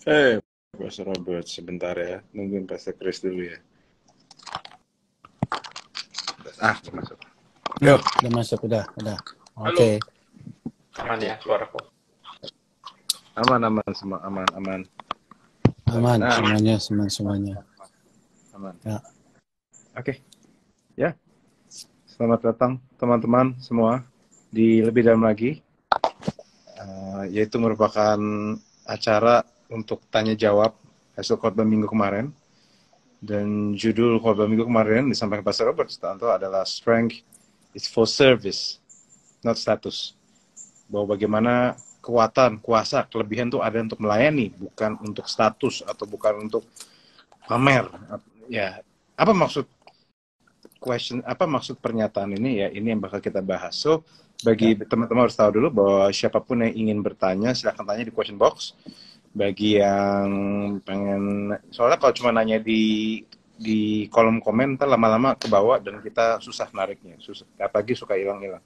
Eh, Pastor Robert, sebentar ya. Nungguin Pastor Chris dulu ya. Masuk. Yuk. Udah masuk, udah. Halo. Oke. Aman ya suaraku? Aman, semua aman. Aman, Nah. semuanya. Aman. Ya. Oke. Ya. Selamat datang teman-teman semua di Lebih Dalam Lagi. Yaitu merupakan acara untuk tanya jawab hasil khotbah minggu kemarin. Dan judul khotbah minggu kemarin disampaikan Pastor Robert Sutanto adalah Strength is for Service, not status. Bahwa bagaimana kekuatan, kuasa, kelebihan itu ada untuk melayani, bukan untuk status atau bukan untuk pamer. Ya, apa maksud pernyataan ini ya? Ini yang bakal kita bahas. So, bagi teman-teman harus tahu dulu bahwa siapapun yang ingin bertanya silahkan tanya di question box. Bagi yang pengen, soalnya kalau cuma nanya di kolom komen ntar lama-lama ke bawah dan kita susah nariknya, apalagi suka hilang-hilang.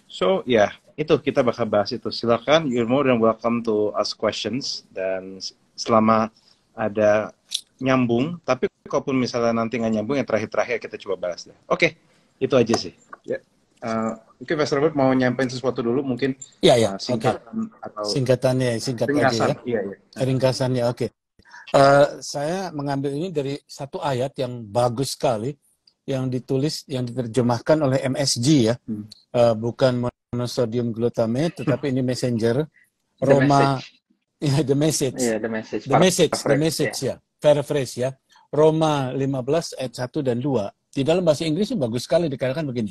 So ya, itu kita bakal bahas itu. Silakan, you're more than welcome to ask questions, dan selama ada nyambung, tapi kalaupun misalnya nanti nggak nyambung, yang terakhir kita coba bahas deh. Oke, itu aja sih. Ya. Oke, Pastor Robert mau nyampein sesuatu dulu mungkin. Iya. Singkatan atau singkat ringkasan aja ya. Iya. Ringkasannya, oke. Saya mengambil ini dari satu ayat yang bagus sekali, yang diterjemahkan oleh MSG ya. Bukan monosodium glutamate, tetapi ini messenger. Roma, the message. Iya, the message. Ya. Paraphrase ya. Roma 15 ayat 1 dan 2. Di dalam bahasa Inggris itu bagus sekali dikatakan begini.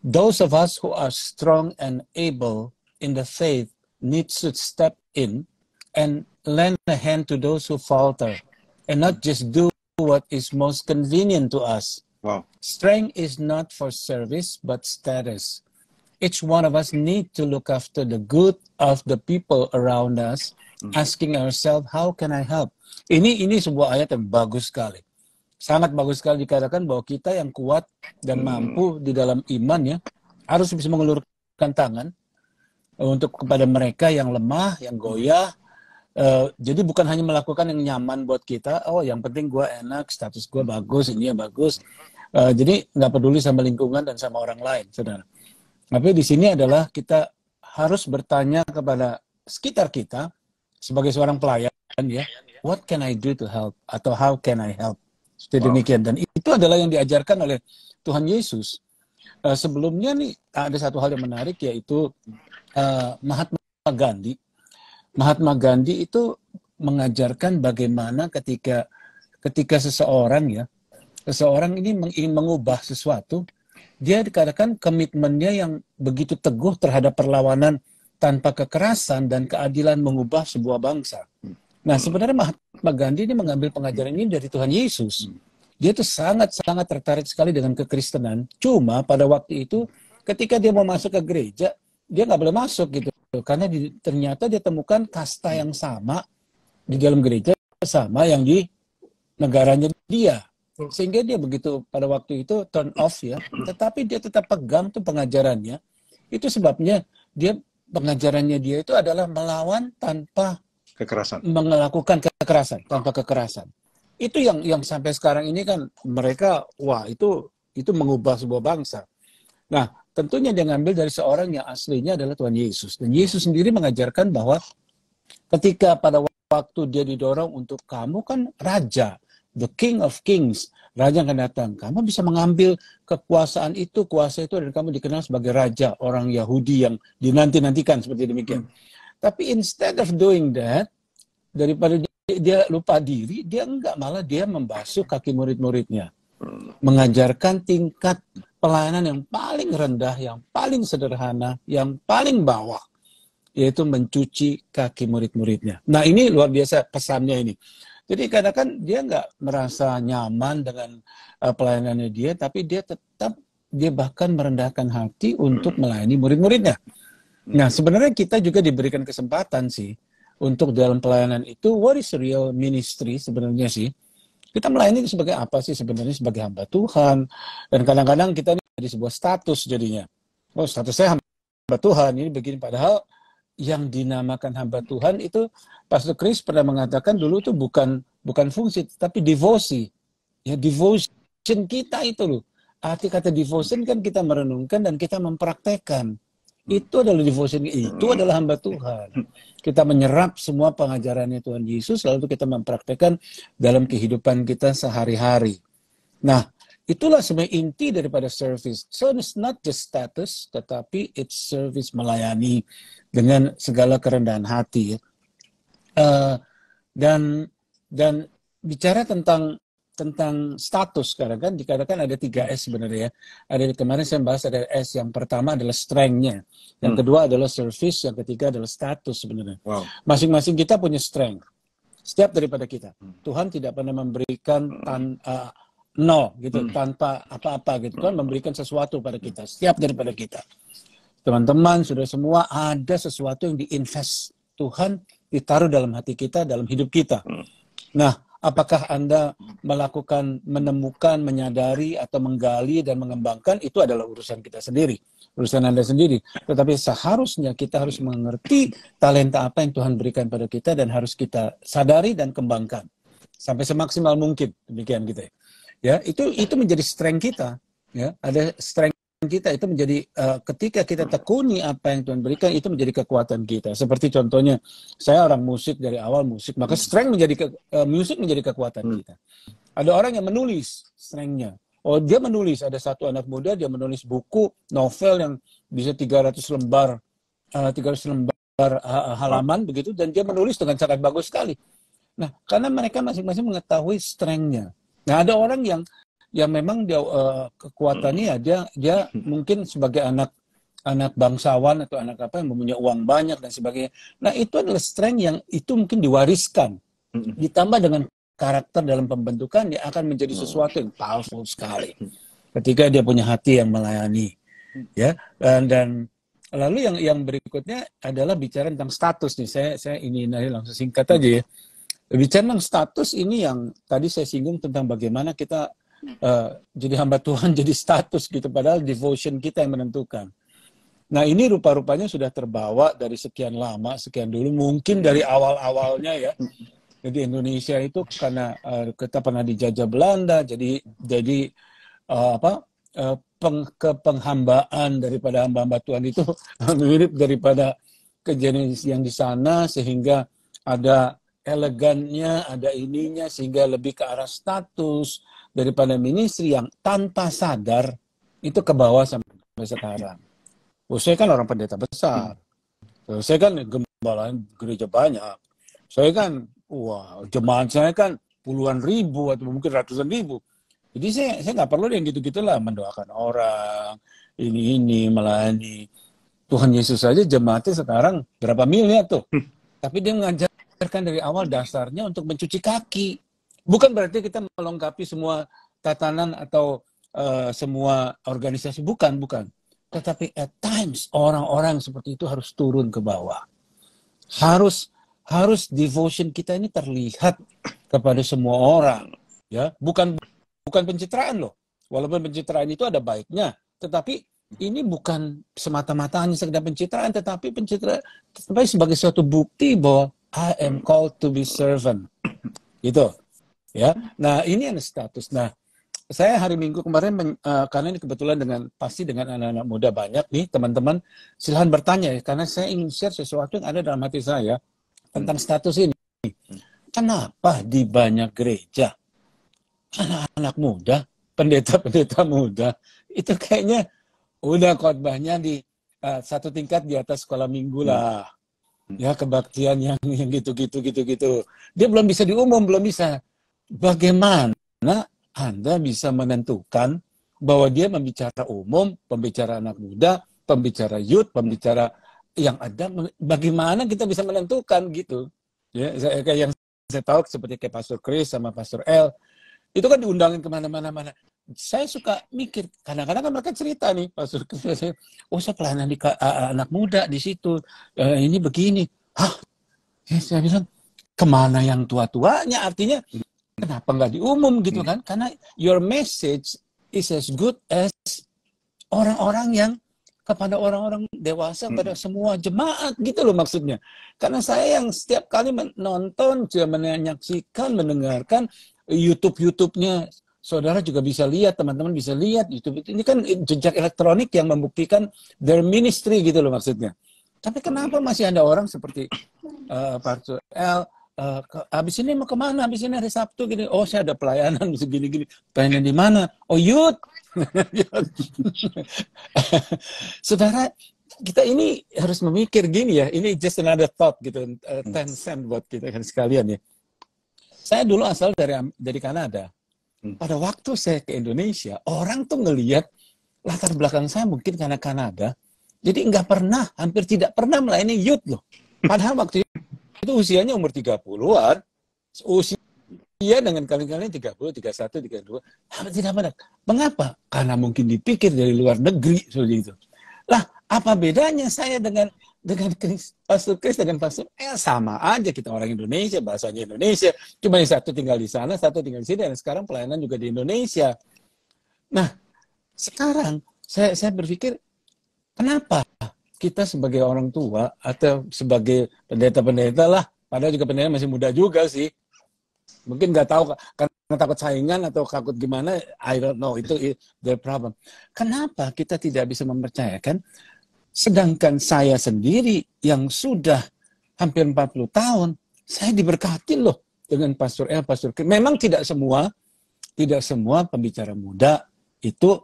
Those of us who are strong and able in the faith need to step in and lend a hand to those who falter, and not just do what is most convenient to us. Wow. Strength is not for service, but status. Each one of us need to look after the good of the people around us, asking ourselves, how can I help? Ini sebuah ayat yang bagus sekali. Sangat bagus sekali dikatakan bahwa kita yang kuat dan mampu di dalam iman ya, harus bisa mengulurkan tangan untuk kepada mereka yang lemah, yang goyah. Jadi bukan hanya melakukan yang nyaman buat kita, yang penting gue enak, status gue bagus, ini ya bagus. Jadi nggak peduli sama lingkungan dan sama orang lain, saudara. Tapi di sini adalah kita harus bertanya kepada sekitar kita sebagai seorang pelayan ya, what can I do to help? Atau how can I help? Seperti demikian. Dan itu adalah yang diajarkan oleh Tuhan Yesus. Sebelumnya nih ada satu hal yang menarik, yaitu Mahatma Gandhi. Mahatma Gandhi itu mengajarkan bagaimana ketika seseorang ini ingin mengubah sesuatu, dia dikatakan komitmennya yang begitu teguh terhadap perlawanan tanpa kekerasan dan keadilan mengubah sebuah bangsa. Nah, sebenarnya Mahatma Gandhi ini mengambil pengajaran ini dari Tuhan Yesus. Dia itu sangat-sangat tertarik sekali dengan kekristenan. Cuma pada waktu itu, ketika dia mau masuk ke gereja, dia nggak boleh masuk gitu. Karena ternyata dia temukan kasta yang sama di dalam gereja sama yang di negaranya dia. Sehingga dia begitu pada waktu itu turn off ya. Tetapi dia tetap pegang tuh pengajarannya. Itu sebabnya pengajarannya dia itu adalah melawan tanpa kekerasan, melakukan kekerasan tanpa kekerasan. Itu yang sampai sekarang ini kan mereka itu mengubah sebuah bangsa. Nah, tentunya dia ngambil dari seorang yang aslinya adalah Tuhan Yesus. Dan Yesus sendiri mengajarkan bahwa ketika pada waktu dia didorong untuk kamu kan raja, the King of Kings, raja yang akan datang. Kamu bisa mengambil kuasa itu dan kamu dikenal sebagai raja orang Yahudi yang dinanti-nantikan seperti demikian. Tapi instead of doing that, daripada dia lupa diri, dia membasuh kaki murid-muridnya. Mengajarkan tingkat pelayanan yang paling rendah, yang paling sederhana, yang paling bawah, yaitu mencuci kaki murid-muridnya. Nah, ini luar biasa pesannya ini. Jadi kadang-kadang dia nggak merasa nyaman dengan pelayanannya dia, tapi dia bahkan merendahkan hati untuk melayani murid-muridnya. Nah, sebenarnya kita juga diberikan kesempatan sih untuk dalam pelayanan itu, what is real ministry sebenarnya sih? Kita melayani sebagai apa sih sebenarnya? Sebagai hamba Tuhan. Dan kadang-kadang kita ini jadi sebuah status jadinya. Status saya hamba Tuhan, ini begini. Padahal yang dinamakan hamba Tuhan itu, Pastor Chris pernah mengatakan dulu tuh bukan fungsi, tapi devosi. Ya, devotion kita itu loh. Arti kata devotion kan kita merenungkan dan kita mempraktekkan. Itu adalah devotion, itu adalah hamba Tuhan. Kita menyerap semua pengajarannya Tuhan Yesus, lalu kita mempraktekkan dalam kehidupan kita sehari-hari. Nah, itulah sebenarnya inti daripada service. So it's not just status, tetapi it's service, melayani dengan segala kerendahan hati. Dan bicara tentang status sekarang kan dikatakan ada 3S sebenarnya ya. Ada kemarin saya bahas ada S, yang pertama adalah strength-nya, yang kedua adalah service, yang ketiga adalah status sebenarnya. Wow. Masing-masing kita punya strength. Setiap daripada kita. Tuhan tidak pernah memberikan nol gitu, tanpa apa-apa gitu. Tuhan memberikan sesuatu pada kita, setiap daripada kita. Teman-teman, sudah semua ada sesuatu yang diinvest Tuhan, ditaruh dalam hati kita, dalam hidup kita. Nah, apakah Anda menemukan, menyadari, atau menggali dan mengembangkan, itu adalah urusan kita sendiri, urusan Anda sendiri. Tetapi seharusnya kita harus mengerti talenta apa yang Tuhan berikan pada kita dan harus kita sadari dan kembangkan sampai semaksimal mungkin, demikian gitu ya. Ya, itu menjadi strength kita. Ya, ada strength kita itu menjadi ketika kita tekuni apa yang Tuhan berikan, itu menjadi kekuatan kita. Seperti contohnya, saya orang musik dari awal musik, maka strength menjadi musik menjadi kekuatan kita. Ada orang yang menulis strength-nya. Oh, dia menulis, ada satu anak muda dia menulis buku novel yang bisa 300 lembar halaman begitu, dan dia menulis dengan sangat bagus sekali. Nah, karena mereka masing-masing mengetahui strength-nya. Nah, ada orang yang memang dia kekuatannya dia mungkin sebagai anak bangsawan atau anak apa yang mempunyai uang banyak dan sebagainya. Nah, itu adalah strength yang itu mungkin diwariskan. Ditambah dengan karakter dalam pembentukan, dia akan menjadi sesuatu yang powerful sekali. Ketika dia punya hati yang melayani. Ya, dan lalu yang berikutnya adalah bicara tentang status nih. Saya ini langsung singkat aja ya. Bicara tentang status ini yang tadi saya singgung tentang bagaimana kita jadi hamba Tuhan, jadi status gitu, padahal devotion kita yang menentukan. Nah, ini rupa-rupanya sudah terbawa dari sekian lama, sekian dulu, mungkin dari awal-awalnya ya. Jadi Indonesia itu karena kita pernah dijajah Belanda, jadi penghambaan daripada hamba-hamba Tuhan itu mirip daripada kejadian yang di sana, sehingga ada elegannya, ada ininya, sehingga lebih ke arah status daripada ministry yang tanpa sadar itu ke bawah sampai sekarang. Saya kan orang pendeta besar, saya kan gembala gereja banyak, saya kan jemaat saya kan puluhan ribu atau mungkin ratusan ribu. Jadi saya nggak perlu yang gitu-gitulah, mendoakan orang, ini melayani. Tuhan Yesus saja jemaatnya sekarang berapa miliar tuh, tapi dia mengajarkan dari awal dasarnya untuk mencuci kaki. Bukan berarti kita melengkapi semua tatanan atau semua organisasi, bukan. Tetapi at times orang-orang seperti itu harus turun ke bawah. Harus devotion kita ini terlihat kepada semua orang, ya. Bukan pencitraan loh. Walaupun pencitraan itu ada baiknya, tetapi ini bukan semata-mata hanya sekedar pencitraan, tetapi sebagai suatu bukti bahwa I am called to be servant. Gitu. Ya, nah ini yang status. Nah, saya hari Minggu kemarin karena ini kebetulan pasti dengan anak-anak muda banyak nih teman-teman, silahkan bertanya ya, karena saya ingin share sesuatu yang ada dalam hati saya tentang status ini. Kenapa di banyak gereja anak-anak muda, pendeta-pendeta muda itu kayaknya udah khotbahnya di satu tingkat di atas sekolah minggu lah. Ya, kebaktian yang gitu-gitu. Dia belum bisa diumum, belum bisa. Bagaimana Anda bisa menentukan bahwa dia membicara umum, pembicara anak muda, pembicara youth, pembicara yang ada, bagaimana kita bisa menentukan gitu? Ya, kayak yang saya tahu seperti kayak Pastor Chris sama Pastor L, itu kan diundangin kemana-mana. Saya suka mikir, kadang-kadang kan mereka cerita nih, Pastor Chris, saya pelayanan di anak muda di situ, ini begini. Saya bilang, kemana yang tua-tuanya? Artinya, kenapa nggak diumum gitu kan? Karena your message is as good as orang-orang yang kepada orang-orang dewasa, pada semua jemaat gitu loh maksudnya. Karena saya yang setiap kali menonton, juga menyaksikan, mendengarkan YouTube-nya, saudara juga bisa lihat, teman-teman bisa lihat YouTube itu. Ini kan jejak elektronik yang membuktikan their ministry gitu loh maksudnya. Tapi kenapa masih ada orang seperti Pastor L, habis ini mau kemana? Habis ini hari Sabtu gini. Oh, saya ada pelayanan segini-gini. Pelayanan di mana? Oh, youth. Saudara, kita ini harus memikir gini ya. Ini just another thought gitu. 10 cent buat kita kan sekalian ya. Saya dulu asal dari Kanada. Pada waktu saya ke Indonesia, orang tuh ngelihat latar belakang saya mungkin karena Kanada. Jadi hampir tidak pernah melayani youth loh. Padahal waktu itu usianya umur 30-an. Usia dengan kalian-kalian 30, 31, 32. Tidak pernah. Mengapa? Karena mungkin dipikir dari luar negeri seperti itu. Lah, apa bedanya saya dengan Pastor Chris dengan Pastor sama aja, kita orang Indonesia, bahasanya Indonesia. Cuma yang satu tinggal di sana, satu tinggal di sini, dan sekarang pelayanan juga di Indonesia. Nah, sekarang saya berpikir, kenapa kita sebagai orang tua atau sebagai pendeta-pendeta lah, padahal juga pendeta masih muda juga sih. Mungkin nggak tahu karena takut saingan atau takut gimana, I don't know, itu their problem. Kenapa kita tidak bisa mempercayakan, sedangkan saya sendiri yang sudah hampir 40 tahun, saya diberkatin loh dengan Pastor L, Pastor K. Memang tidak semua pembicara muda itu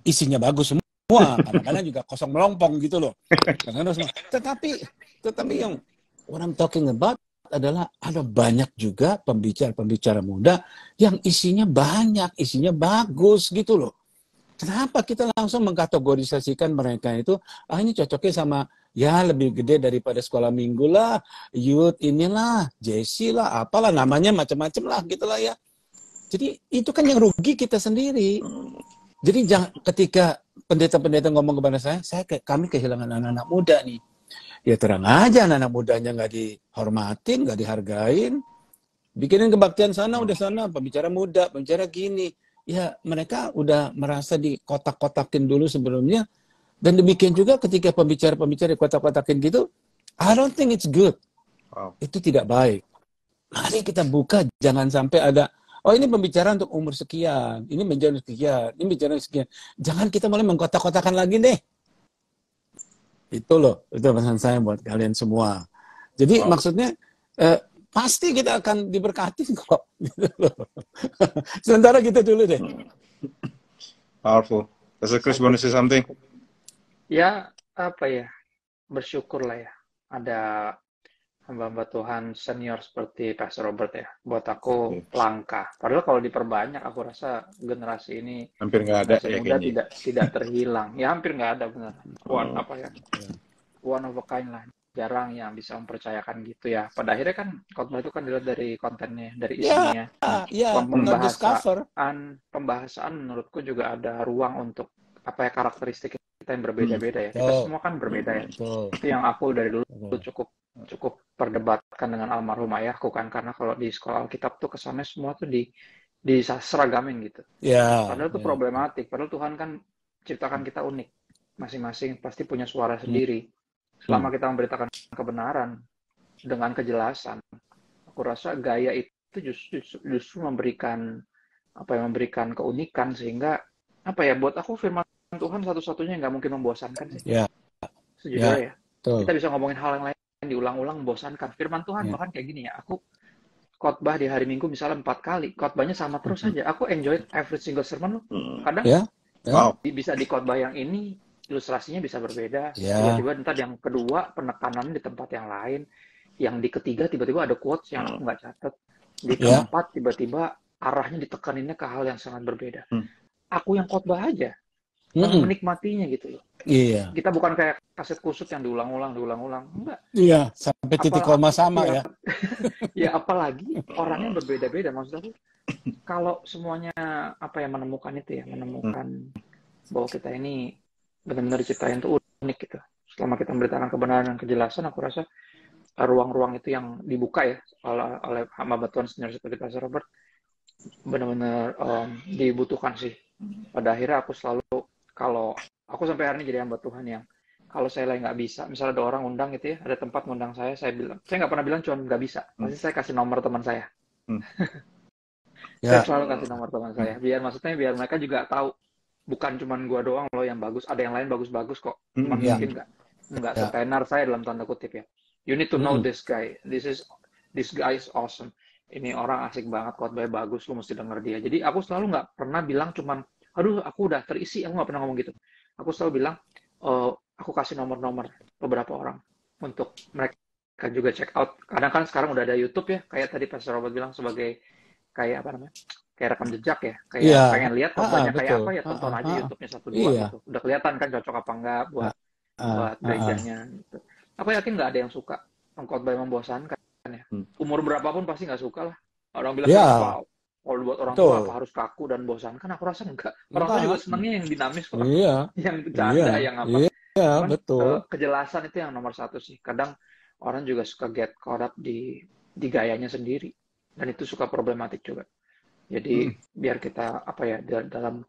isinya bagus semua, kadang-kadang juga kosong melompong gitu loh. Tetapi yang what I'm talking about adalah ada banyak juga pembicara muda yang isinya banyak, isinya bagus gitu loh. Kenapa kita langsung mengkategorisasikan mereka itu, ini cocoknya sama ya lebih gede daripada sekolah minggu lah, youth inilah, JC lah, apalah namanya macam-macam lah gitulah ya. Jadi itu kan yang rugi kita sendiri. Jadi ketika pendeta-pendeta ngomong kepada kami kehilangan anak-anak muda nih. Ya terang aja anak-anak mudanya nggak dihormatin, nggak dihargain. Bikinin kebaktian sana, udah sana, pembicara muda, pembicara gini. Ya mereka udah merasa dikotak-kotakin dulu sebelumnya. Dan demikian juga ketika pembicara-pembicara dikotak-kotakin gitu, I don't think it's good. Wow. Itu tidak baik. Mari kita buka, jangan sampai ada, oh ini pembicara untuk umur sekian, ini menjadi sekian, ini bicara sekian. Jangan kita mulai mengkotak-kotakan lagi deh. Itu loh, itu pesan saya buat kalian semua. Jadi maksudnya, pasti kita akan diberkati kok. Gitu loh. Sementara kita dulu deh. Powerful. Pastor Chris, want to say something? Ya, apa ya, bersyukur lah ya. Ada hamba-hamba Tuhan senior seperti Pastor Robert ya. Buat aku langka. Padahal kalau diperbanyak, aku rasa generasi ini hampir nggak ada ya kayaknya. Tidak terhilang. Ya hampir nggak ada benar. One of a kind lah. Jarang yang bisa mempercayakan gitu ya. Pada akhirnya kan khotbah itu kan dilihat dari kontennya, dari isinya. Pembahasan menurutku juga ada ruang untuk apa ya, karakteristik kita yang berbeda-beda ya. Kita semua kan berbeda ya. Itu yang aku dari dulu cukup perdebatkan dengan almarhum ayahku kan, karena kalau di sekolah Alkitab tuh kesannya semua tuh diseragamin gitu. Padahal itu problematik. Padahal Tuhan kan ciptakan kita unik. Masing-masing pasti punya suara sendiri. Selama kita memberitakan kebenaran dengan kejelasan, aku rasa gaya itu justru memberikan keunikan, sehingga apa ya, buat aku firman Tuhan satu-satunya yang nggak mungkin membosankan sih. Sejujurnya ya. Kita bisa ngomongin hal yang lain diulang-ulang membosankan. Firman Tuhan bahkan kayak gini ya, aku khotbah di hari Minggu misalnya 4 kali, khotbahnya sama terus saja. Aku enjoy every single sermon loh. Kadang bisa di khotbah yang ini ilustrasinya bisa berbeda. Tiba-tiba ntar yang kedua penekanan di tempat yang lain, yang di ketiga tiba-tiba ada quotes yang aku nggak catat, di keempat tiba-tiba arahnya ditekaninnya ke hal yang sangat berbeda. Aku yang khotbah aja menikmatinya gitu loh. Kita bukan kayak kaset kusut yang diulang-ulang, enggak. Sampai titik koma sama ya. Ya apalagi orangnya berbeda-beda, maksud aku. Kalau semuanya menemukan itu ya, menemukan bahwa kita ini benar-benar diciptain itu unik gitu. Selama kita memberitakan kebenaran dan kejelasan, aku rasa ruang-ruang itu yang dibuka ya oleh hamba Tuhan senior seperti Pastor Robert benar-benar dibutuhkan sih. Pada akhirnya aku selalu, kalau aku sampai hari ini jadi hamba Tuhan yang kalau saya lagi nggak bisa, misalnya ada orang undang gitu ya, ada tempat ngundang saya bilang, saya nggak pernah bilang cuma nggak bisa, pasti saya kasih nomor teman saya. Saya selalu kasih nomor teman saya, biar mereka juga tahu, bukan cuma gua doang loh yang bagus, ada yang lain bagus-bagus kok, cuma mungkin nggak setenar saya dalam tanda kutip ya. You need to know this guy, this guy is awesome. Ini orang asik banget, khotbahnya bagus, lu mesti denger dia. Jadi aku selalu nggak pernah bilang cuman, aduh aku udah terisi, aku nggak pernah ngomong gitu. Aku selalu bilang, aku kasih nomor-nomor beberapa orang untuk mereka juga check out. Kadang kan sekarang udah ada YouTube ya, kayak tadi Pastor Robert bilang sebagai kayak apa namanya, kayak rekam jejak ya, kayak pengen lihat khotbahnya kayak apa ya, tonton aja YouTube-nya 1-2 gitu. Udah kelihatan kan cocok apa enggak buat gerejanya gitu. Aku yakin nggak ada yang suka khotbah yang membosankan ya. Umur berapapun pasti nggak suka lah. Orang bilang wow, kalau buat orang tua apa harus kaku dan bosankan? Aku rasa enggak. Orang tua juga senangnya yang dinamis kok. Yang bercanda, yang apa. Betul. Kejelasan itu yang nomor satu sih. Kadang orang juga suka get caught up di gayanya sendiri. Dan itu suka problematik juga. Jadi biar kita apa ya dalam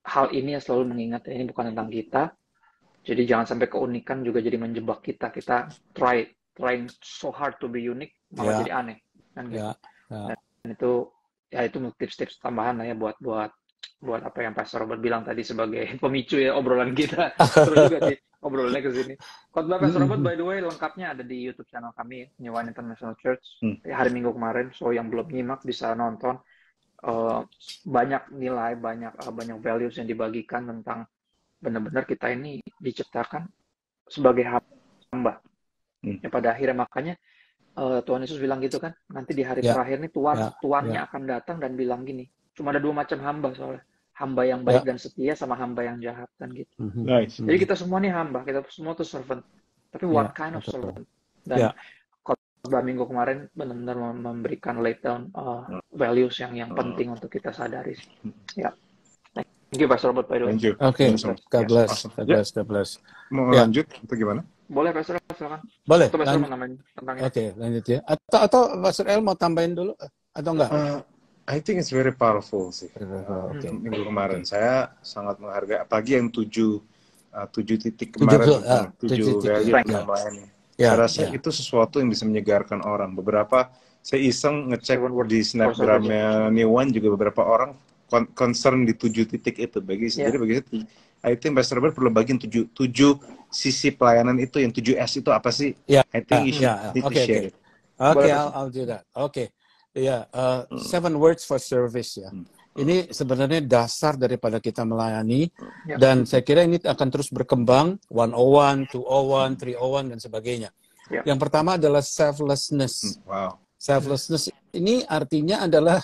hal ini ya selalu mengingat ini bukan tentang kita. Jadi jangan sampai keunikan juga jadi menjebak kita. Kita trying so hard to be unique malah jadi aneh kan gitu. Dan itu ya itu tips-tips tambahan lah ya buat apa yang Pastor Robert bilang tadi sebagai pemicu ya obrolan kita. Terus juga sih obrolannya ke sini. Khotbah Pastor Robert by the way lengkapnya ada di YouTube channel kami New Wine International Church hari Minggu kemarin. So yang belum nyimak bisa nonton. Banyak nilai, banyak values yang dibagikan tentang benar-benar kita ini diciptakan sebagai hamba. Ya, pada akhirnya makanya Tuhan Yesus bilang gitu kan, nanti di hari terakhir nih tuannya akan datang dan bilang gini, cuma ada 2 macam hamba soalnya, hamba yang baik dan setia sama hamba yang jahat kan gitu. Nice. Jadi kita semua nih hamba, kita semua tuh servant. Tapi what kind of servant? Dan khotbah minggu kemarin benar-benar memberikan lay down values yang penting untuk kita sadari sih. Ya. Thank you, Pastor Robert, by the way. Thank you. Oke, God bless. Mau lanjut atau gimana? Boleh, Pastor, silakan. Boleh. Atau Pastor mau nambahin tentang ini? Oke, lanjut ya. Atau Pastor El mau tambahin dulu atau enggak? I think it's very powerful sih. Minggu kemarin saya sangat menghargai, apalagi yang 7 titik kemarin, 7 value yang lainnya. Saya rasa itu sesuatu yang bisa menyegarkan orang. Beberapa saya iseng ngecek di snapgramnya New One juga beberapa orang concern di 7 titik itu. Bagi saya, I think Pastor Robert perlu bagiin 7 sisi pelayanan itu, yang 7S itu apa sih? I think you should need to share it. Okay, I'll do that. Okay. 7 words for service ya. Ini sebenarnya dasar daripada kita melayani dan saya kira ini akan terus berkembang 101, 201, 301 dan sebagainya. Yang pertama adalah selflessness. Selflessness ini artinya adalah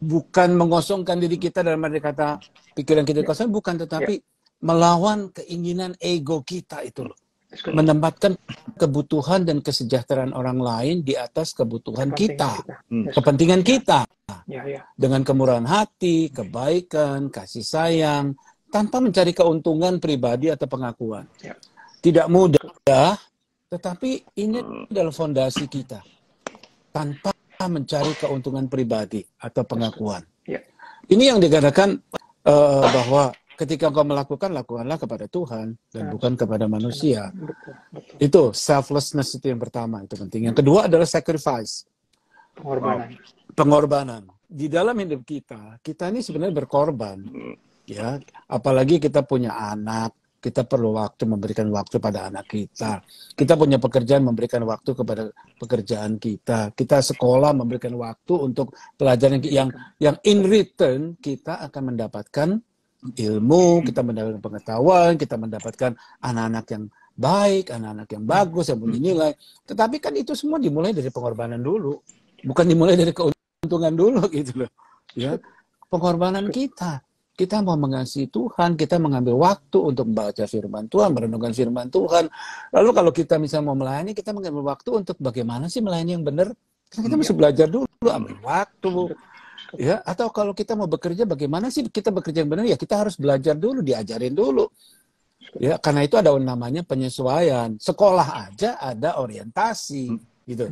bukan mengosongkan diri kita dalam arti kata pikiran kita kosong, bukan, tetapi melawan keinginan ego kita itu loh. Menempatkan kebutuhan dan kesejahteraan orang lain di atas kebutuhan kita. Kepentingan kita. Dengan kemurahan hati, kebaikan, kasih sayang, tanpa mencari keuntungan pribadi atau pengakuan. Tidak mudah, tetapi ini adalah fondasi kita. Tanpa mencari keuntungan pribadi atau pengakuan. Ini yang dikatakan bahwa ketika engkau melakukan, lakukanlah kepada Tuhan dan bukan kepada manusia. Itu selflessness, itu yang pertama, itu penting. Yang kedua adalah sacrifice. Pengorbanan. Di dalam hidup kita ini sebenarnya berkorban. Ya, apalagi kita punya anak, kita perlu memberikan waktu pada anak kita. Kita punya pekerjaan, memberikan waktu kepada pekerjaan kita. Kita sekolah, memberikan waktu untuk pelajaran yang in return kita akan mendapatkan ilmu, kita mendapatkan pengetahuan, kita mendapatkan anak-anak yang baik, anak-anak yang bagus, yang punya nilai. Tetapi kan itu semua dimulai dari pengorbanan dulu, bukan dimulai dari keuntungan dulu gitu loh. Ya, pengorbanan kita. Kita mau mengasihi Tuhan, kita mengambil waktu untuk membaca firman Tuhan, merenungkan firman Tuhan. Lalu kalau kita misalnya mau melayani, kita mengambil waktu untuk bagaimana sih melayani yang benar. Karena kita mesti belajar dulu, ambil waktu. Ya, atau kalau kita mau bekerja, bagaimana sih kita bekerja yang benar? Ya kita harus belajar dulu, diajarin dulu. Ya, karena itu ada namanya penyesuaian. Sekolah aja ada orientasi, gitu.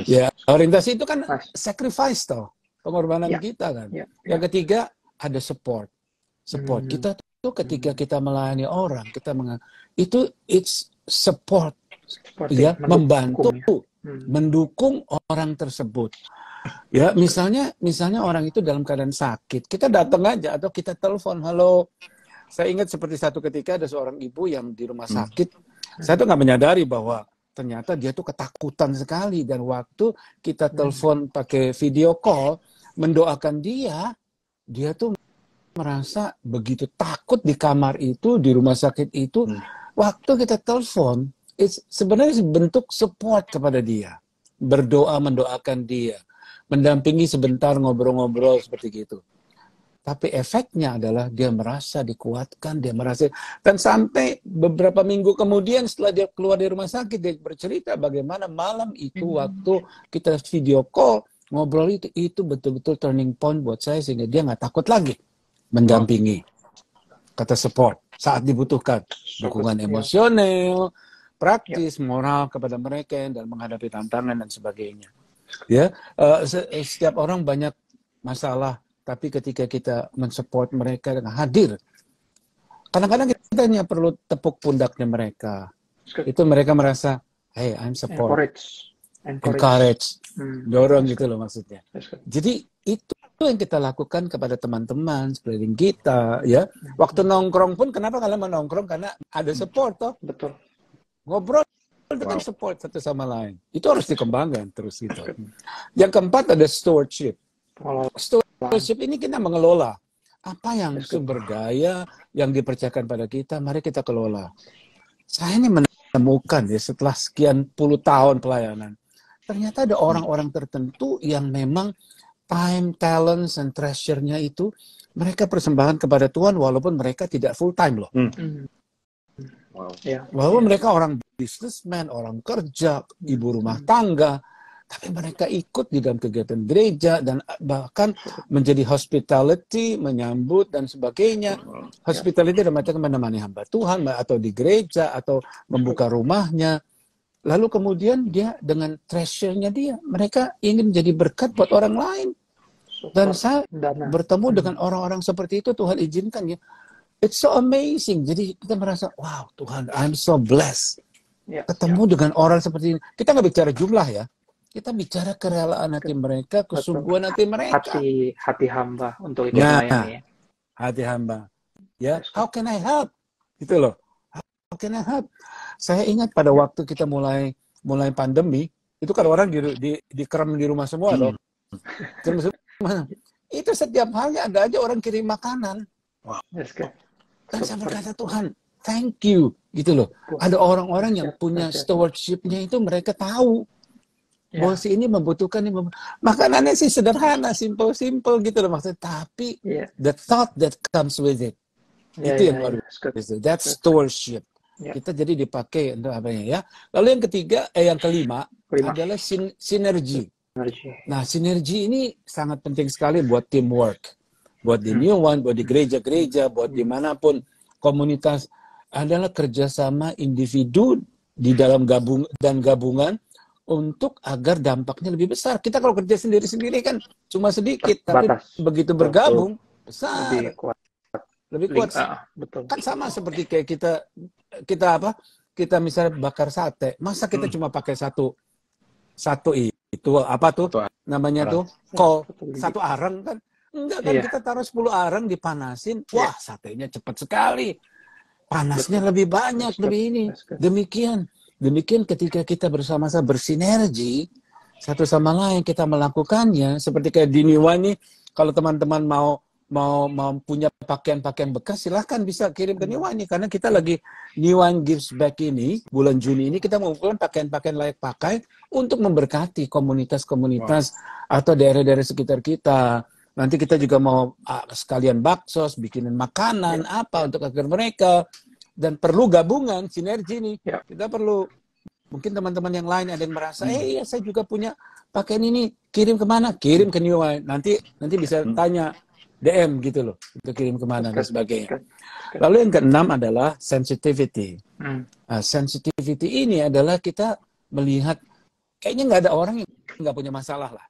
Ya, orientasi itu kan sacrifice toh, pengorbanan kita kan. Yang ketiga ada support. Kita ketika kita melayani orang, itu it's support, ya, membantu, mendukung orang tersebut. Ya, misalnya orang itu dalam keadaan sakit, kita datang aja atau kita telepon, halo. Saya ingat seperti satu ketika ada seorang ibu yang di rumah sakit. Saya tuh nggak menyadari bahwa ternyata dia tuh ketakutan sekali, dan waktu kita telepon pakai video call mendoakan dia tuh merasa begitu takut di kamar itu, di rumah sakit itu. Waktu kita telepon, sebenarnya bentuk support kepada dia, berdoa mendoakan dia, mendampingi sebentar, ngobrol-ngobrol seperti gitu. Tapi efeknya adalah dia merasa dikuatkan, dia merasa, dan sampai beberapa minggu kemudian setelah dia keluar dari rumah sakit, dia bercerita bagaimana malam itu waktu kita video call, ngobrol itu betul-betul turning point buat saya, sehingga dia nggak takut lagi mendampingi, kata support, saat dibutuhkan, dukungan emosional, praktis, moral kepada mereka dan menghadapi tantangan dan sebagainya. Ya, setiap orang banyak masalah, tapi ketika kita mensupport mereka dengan hadir, kadang-kadang kita hanya perlu tepuk pundaknya mereka. Itu mereka merasa, hey, I'm support, encourage, dorong gitu loh maksudnya. Jadi itu yang kita lakukan kepada teman-teman sekeliling kita, ya. Waktu nongkrong pun, kenapa kalian mau nongkrong? Karena ada support, toh. Betul. Ngobrol dengan support satu sama lain. Itu harus dikembangkan terus gitu. Yang keempat ada stewardship. Stewardship ini kita mengelola apa yang sumber daya yang dipercayakan pada kita, mari kita kelola. Saya ini menemukan ya, setelah sekian puluh tahun pelayanan, ternyata ada orang-orang tertentu yang memang time, talents, and treasure-nya itu mereka persembahkan kepada Tuhan walaupun mereka tidak full time loh. Walaupun mereka orang businessman, orang kerja, ibu rumah tangga, tapi mereka ikut di dalam kegiatan gereja dan bahkan menjadi hospitality, menyambut dan sebagainya. Hospitality dalam arti menemani hamba Tuhan atau di gereja atau membuka rumahnya. Lalu kemudian dia dengan treasure-nya dia, mereka ingin jadi berkat buat orang lain. Dan saya bertemu dengan orang-orang seperti itu, Tuhan izinkan ya. It's so amazing. Jadi kita merasa, wow Tuhan, I'm so blessed. Ketemu dengan orang seperti ini. Kita nggak bicara jumlah ya. Kita bicara kerelaan hati mereka, kesungguhan hati mereka. Hati hamba untuk ikut melayani. Hati hamba. Ya, how can I help? Gitu loh. How can I help? Saya ingat pada waktu kita mulai pandemi, itu kan orang dikerem di rumah semua loh. Itu setiap hari ada aja orang kirim makanan. Wow. Dan saya berkata, Tuhan, thank you. Gitu loh. Ada orang-orang yang punya stewardship-nya itu mereka tahu. Bahwa si ini membutuhkan ini. Makanannya sih sederhana, simple gitu loh maksudnya. Tapi the thought that comes with it. Itu yang luar biasa. That's stewardship. Kita jadi dipakai untuk apa ya. Lalu yang ketiga, yang kelima adalah sinergi. Nah, sinergi ini sangat penting sekali buat teamwork. Buat di New One, buat di gereja-gereja, buat dimanapun. Komunitas adalah kerjasama individu di dalam gabungan untuk agar dampaknya lebih besar. Kita kalau kerja sendiri-sendiri kan cuma sedikit, tapi begitu bergabung, besar. Lebih kuat. Betul. Kan sama seperti kayak kita misalnya bakar sate. Masa kita cuma pakai satu itu apa tuh namanya tuh kol, satu arang kan? Enggak kan, kita taruh 10 arang dipanasin. Wah, satenya cepat sekali. Panasnya lebih banyak, lebih ini. Demikian ketika kita bersama-sama bersinergi satu sama lain, kita melakukannya seperti kayak di Niwa nih. Kalau teman-teman mau punya pakaian bekas, silahkan bisa kirim ke Niwa nih, karena kita lagi Niwa Gives Back ini bulan Juni ini kita mengumpulkan pakaian layak pakai untuk memberkati komunitas-komunitas atau daerah-daerah sekitar kita. Nanti kita juga mau sekalian bakso, bikinin makanan apa untuk agar mereka, dan perlu gabungan sinergi nih. Kita perlu, mungkin teman-teman yang lain ada yang merasa, iya saya juga punya pakaian ini, kirim kemana? Kirim ke New Wine. Nanti bisa tanya DM gitu loh, untuk kirim kemana dan sebagainya. Lalu yang keenam adalah sensitivity. Sensitivity ini adalah kita melihat kayaknya nggak ada orang yang nggak punya masalah lah.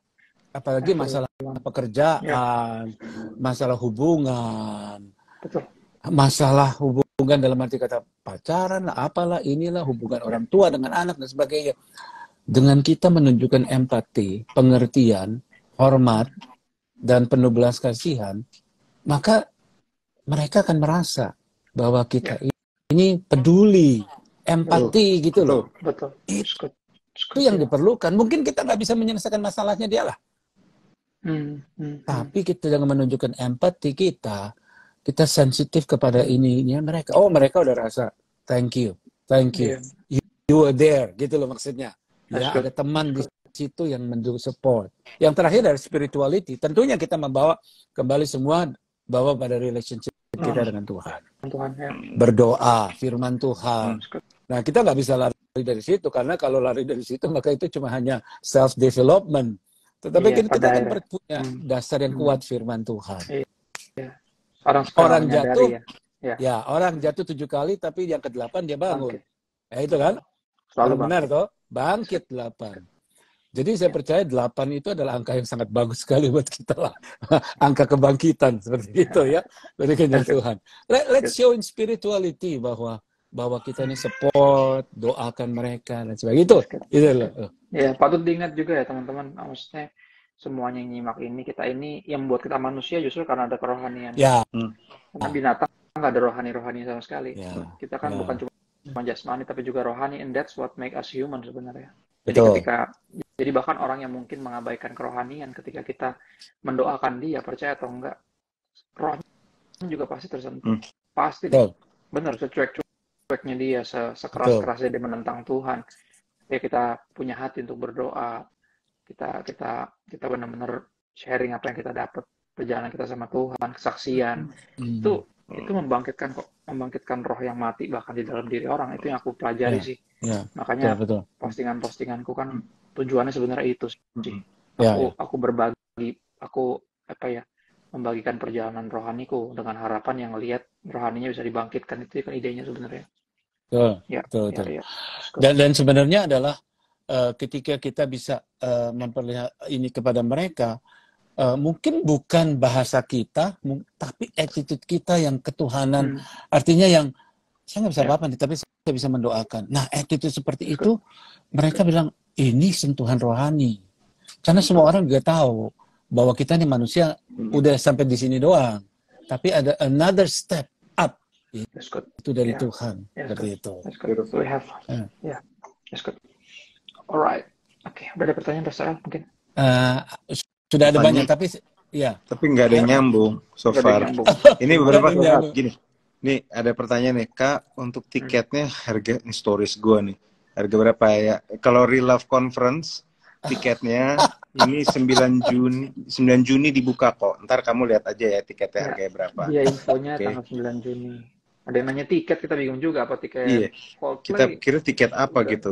Apalagi masalah pekerjaan, masalah hubungan. masalah hubungan dalam arti kata pacaran lah, apalah, inilah hubungan orang tua dengan anak dan sebagainya. Dengan kita menunjukkan empati, pengertian, hormat, dan penuh belas kasihan, maka mereka akan merasa bahwa kita ini peduli, empati gitu loh. Betul. Itu yang diperlukan. Mungkin kita nggak bisa menyelesaikan masalahnya dia lah. Tapi kita jangan menunjukkan empati kita sensitif kepada ininya mereka. Oh, mereka udah rasa thank you. You were there, gitu loh maksudnya. Ya, ada teman di situ yang mendukung support. Yang terakhir dari spirituality, tentunya kita membawa kembali semua bawa pada relationship kita dengan Tuhan. Berdoa, firman Tuhan. Nah, kita nggak bisa lari dari situ, karena kalau lari dari situ maka itu cuma hanya self-development. Tetapi kita kan punya dasar yang kuat firman Tuhan. Orang jatuh, orang jatuh 7 kali, tapi yang ke-8 dia bangun. Ya itu kan? Selalu benar toh? Bangkit 8. Jadi saya percaya 8 itu adalah angka yang sangat bagus sekali buat kita lah. Angka kebangkitan seperti itu ya. Dari kehendak Tuhan. Let's show in spirituality bahwa kita ini support, doakan mereka dan sebagainya. Itu loh. Ya, patut diingat juga ya teman-teman. Maksudnya semuanya yang nyimak ini, kita ini yang membuat kita manusia justru karena ada kerohanian. Ya. Karena binatang nggak ada rohani sama sekali. Ya. Kita kan bukan cuma jasmani tapi juga rohani, and that's what make us human sebenarnya. Jadi bahkan orang yang mungkin mengabaikan kerohanian, ketika kita mendoakan dia, percaya atau enggak, rohnya juga pasti tersentuh. Pasti. Benar, secuek-cueknya dia, sekeras-kerasnya dia menentang Tuhan. Ya, kita punya hati untuk berdoa. Kita benar-benar sharing apa yang kita dapat, perjalanan kita sama Tuhan, kesaksian. Itu membangkitkan roh yang mati bahkan di dalam diri orang. Itu yang aku pelajari sih. Makanya postingan-postinganku kan tujuannya sebenarnya itu sih. Aku berbagi, membagikan perjalanan rohaniku dengan harapan yang lihat rohaninya bisa dibangkitkan. Itu kan idenya sebenarnya. Betul. Dan sebenarnya adalah ketika kita bisa memperlihat ini kepada mereka, mungkin bukan bahasa kita, tapi attitude kita yang ketuhanan. Artinya yang saya nggak bisa apa-apa nih, tapi saya bisa mendoakan. Nah, attitude seperti itu, mereka bilang ini sentuhan rohani. Karena semua orang juga tahu bahwa kita ini manusia udah sampai di sini doang, tapi ada another step up. Itu dari Tuhan. Seperti itu. Alright. Oke, udah ada pertanyaan Pastor Al mungkin? Sudah ada banyak, tapi tapi nggak ada yang nyambung so far. Ini beberapa gini. Nih ada pertanyaan nih, Kak, untuk tiketnya harga nih, stories gue nih. Harga berapa ya? Kalau Real Love Conference tiketnya ini 9 Juni dibuka kok. Ntar kamu lihat aja ya tiketnya harganya berapa. Iya, infonya tanggal 9 Juni. Ada yang nanya tiket, kita bingung juga apa tiket. Iya. Kita kira tiket apa gitu.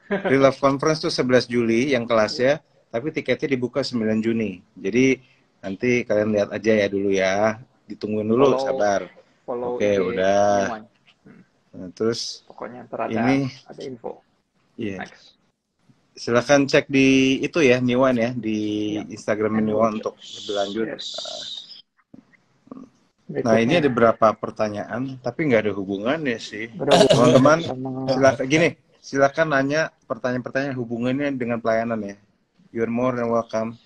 Real Love Conference tuh 11 Juli yang kelasnya, tapi tiketnya dibuka 9 Juni. Jadi nanti kalian lihat aja ya dulu ya. Ditungguin dulu, sabar. Oke, udah. Nah, terus pokoknya ntar ada info. Iya. Silakan cek di itu ya, Niwan ya, di Instagram Niwan untuk lebih lanjut. Nah, ini ada beberapa pertanyaan, tapi nggak ada hubungannya sih. Teman-teman, silakan nanya pertanyaan-pertanyaan hubungannya dengan pelayanan ya. You're more than welcome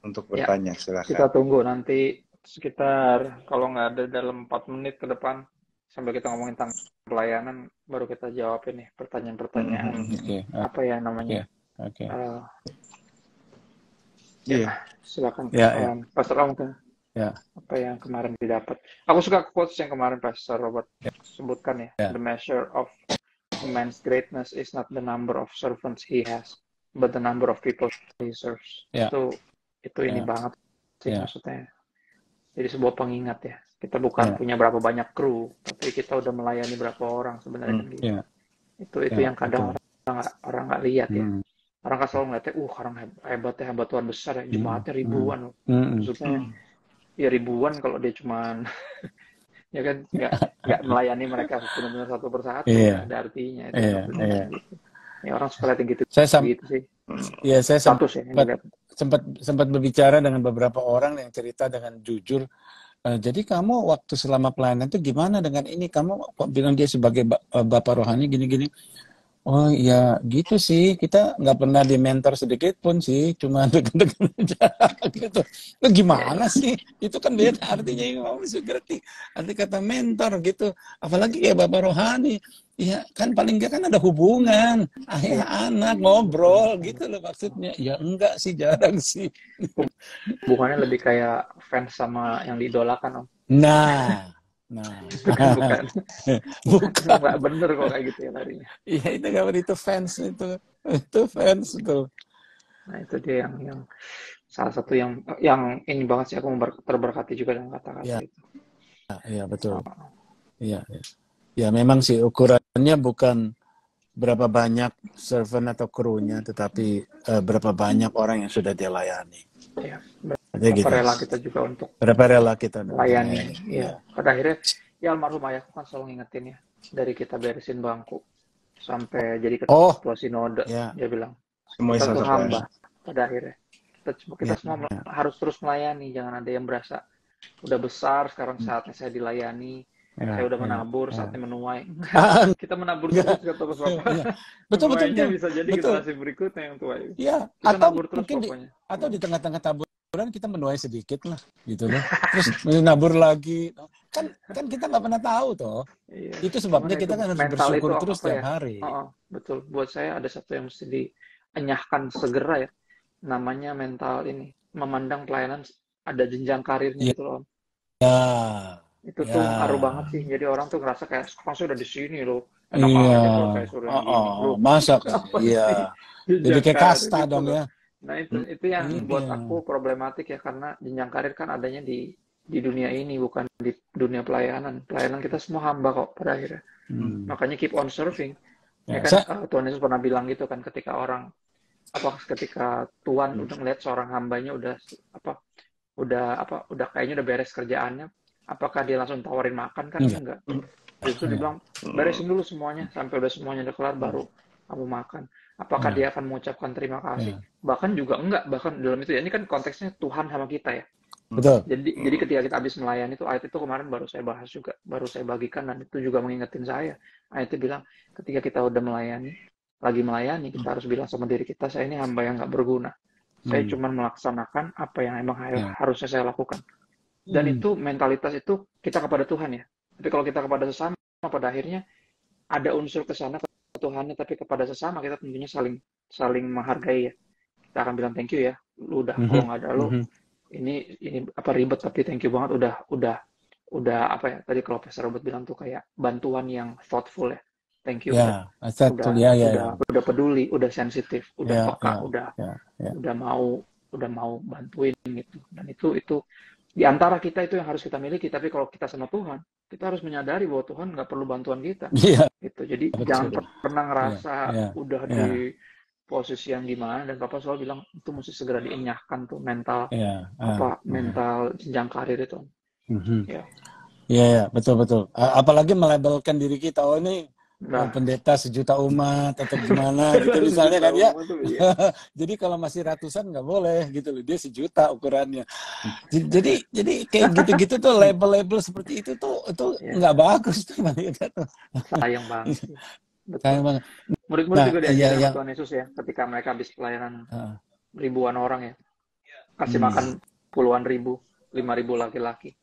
untuk bertanya, silakan. Kita tunggu nanti sekitar, kalau nggak ada dalam 4 menit ke depan, sambil kita ngomongin tentang pelayanan, baru kita jawab ini pertanyaan-pertanyaan. Apa ya namanya? Silakan. Pastor Al mungkin. Apa yang kemarin didapat? Aku suka quotes yang kemarin Pastor Robert sebutkan ya. The measure of a man's greatness is not the number of servants he has, but the number of people he serves. Itu ini banget sih maksudnya. Jadi sebuah pengingat ya. Kita bukan punya berapa banyak kru, tapi kita udah melayani berapa orang sebenarnya kan gitu. Itu yang kadang orang nggak lihat ya. Orang kan selalu ngeliatnya, orang hebat Tuhan besar ya, jemaatnya ribuan. Maksudnya ya ribuan kalau dia cuman ya kan nggak melayani mereka benar-benar satu persatu, ada artinya. Ya orang suka lihat gitu. Gitu sih. Iya, saya sempat berbicara dengan beberapa orang yang cerita dengan jujur. Jadi kamu waktu selama pelayanan itu gimana dengan ini? Kamu kok bilang dia sebagai bapak rohani gini-gini? Oh iya gitu sih, kita nggak pernah di-mentor sedikit pun sih, cuma deket-deket aja gitu. Lu gimana sih? Itu kan beda artinya yang kamu bisa ngerti. Arti kata mentor gitu. Apalagi ya bapak rohani. Ya kan paling nggak kan ada hubungan. Ayah anak ngobrol gitu loh maksudnya. Ya enggak sih, jarang sih. Hubungannya lebih kayak fans sama yang diidolakan, Om. Nah. Bukan. Nggak bener kok kayak gitu ya tadinya. Iya itu fans itu fans itu. Nah itu dia yang salah satu yang ini banget sih, aku terberkati juga dengan kata-kata itu. Iya betul. Iya. Ya memang sih ukurannya bukan berapa banyak servant atau krunya, tetapi berapa banyak orang yang sudah dia layani. Iya. Berapa rela kita juga untuk melayani. Ya. Pada akhirnya ya almarhum ayahku kan selalu ngingetin ya, dari kita beresin bangku sampai jadi ketua sinode, dia bilang kita tuh hamba. Pada akhirnya kita semua harus terus melayani, jangan ada yang berasa udah besar sekarang saatnya saya dilayani. Saya udah menabur, saatnya menuai. Kita menabur terus kata Bapak. Betul. Bisa jadi generasi berikutnya yang tua. Iya, atau mungkin atau di tengah-tengah taburan kita menuai sedikit lah, gitu loh. Terus menabur lagi. Kan kita nggak pernah tahu toh. Iya. Itu sebabnya kita kan harus bersyukur terus setiap hari. Betul. Buat saya ada satu yang mesti dienyahkan segera ya. Namanya mental ini. Memandang pelayanan ada jenjang karirnya gitu loh. Ya. Itu tuh ngaruh banget sih. Jadi orang tuh ngerasa kayak saya udah di sini loh. Enak aja kalau kayak suruh ini loh. Masa kan? Iya. Jadi kayak kasta gitu dong ya. Nah itu yang buat aku problematik ya, karena jenjang karir kan adanya di dunia ini, bukan di dunia pelayanan. Pelayanan kita semua hamba kok pada akhirnya. Makanya keep on serving. Ya kan Tuhan Yesus pernah bilang gitu kan, ketika Tuhan udah ngeliat seorang hambanya udah kayaknya udah beres kerjaannya, apakah dia langsung tawarin makan? Kan enggak. Justru dibilang beresin dulu semuanya sampai udah semuanya udah kelar baru kamu makan. Apakah dia akan mengucapkan terima kasih? Bahkan juga enggak, bahkan dalam itu ya, ini kan konteksnya Tuhan sama kita ya. Betul. Jadi ketika kita habis melayani itu, ayat itu kemarin baru saya bahas juga, baru saya bagikan, dan itu juga mengingetin saya. Ayat itu bilang ketika kita udah lagi melayani, kita harus bilang sama diri kita, saya ini hamba yang nggak berguna. Saya cuma melaksanakan apa yang emang harusnya saya lakukan. Dan itu mentalitas itu kita kepada Tuhan ya. Tapi kalau kita kepada sesama, pada akhirnya ada unsur ke sana ke Tuhannya, tapi kepada sesama kita tentunya saling menghargai ya. Kita akan bilang thank you ya. Lu udah kalau nggak ada lu ini apa ribet, tapi thank you banget udah apa ya, tadi kalau Pastor Robert bilang tuh kayak bantuan yang thoughtful ya. Thank you. Udah peduli, udah sensitif, udah peka, udah mau bantuin gitu. Dan itu di antara kita itu yang harus kita miliki. Tapi kalau kita sama Tuhan, kita harus menyadari bahwa Tuhan nggak perlu bantuan kita. Gitu. Jadi jangan pernah ngerasa udah di posisi yang gimana. Dan Bapak selalu bilang itu mesti segera dienyahkan tuh mental mental jenjang karir itu. Iya, betul. Apalagi melabelkan diri kita, oh ini pendeta 1 juta umat atau gimana gitu misalnya kan ya. Jadi kalau masih ratusan nggak boleh gitu loh, dia 1 juta ukurannya. Jadi kayak gitu-gitu tuh, label-label seperti itu tuh nggak bagus tuh. Sayang banget. Betul. Murid-murid juga diajarin sama Tuhan Yesus ya, ketika mereka habis pelayanan ribuan orang ya, kasih makan puluhan ribu, 5.000 laki-laki.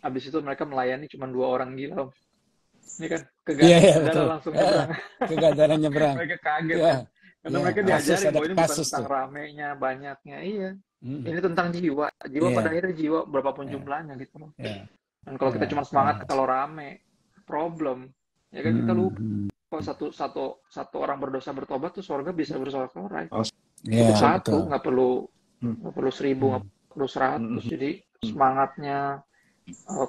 Habis itu mereka melayani cuma 2 orang, gila. Ini kan kegagalan langsung nyebrang. Kegagalan nyebrang. Mereka kaget kan. Karena mereka diajarin bahwa ini bukan tentang ramenya, banyaknya. Iya. Ini tentang jiwa. Pada akhirnya jiwa berapapun jumlahnya gitu loh. Dan kalau kita cuma semangat kalau rame, problem. Ya kan kita lupa. Kalau satu orang berdosa bertobat tuh surga bisa bersorak-sorai. Cukup satu, nggak perlu 1.000, nggak perlu 100. Jadi semangatnya,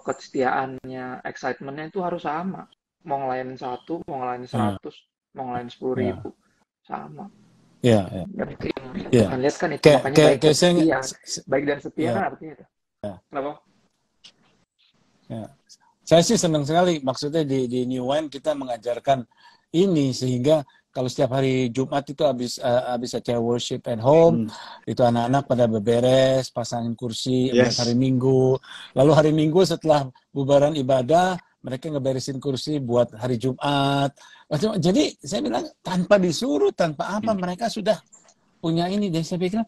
kesetiaannya, excitementnya itu harus sama. Mau ngelayanin 1, mau ngelayanin 100, mau ngelayanin 10.000, sama. Iya. Tuhan lihat kan itu, makanya baik dan setia kan artinya itu. Kenapa? Saya sih senang sekali, maksudnya di New Wine kita mengajarkan ini, sehingga kalau setiap hari Jumat itu habis acara worship at home, itu anak-anak pada beberes, pasangin kursi, hari Minggu. Lalu hari Minggu setelah bubaran ibadah, mereka ngeberesin kursi buat hari Jumat. Jadi saya bilang tanpa disuruh, tanpa apa, mereka sudah punya ini. Dan saya pikir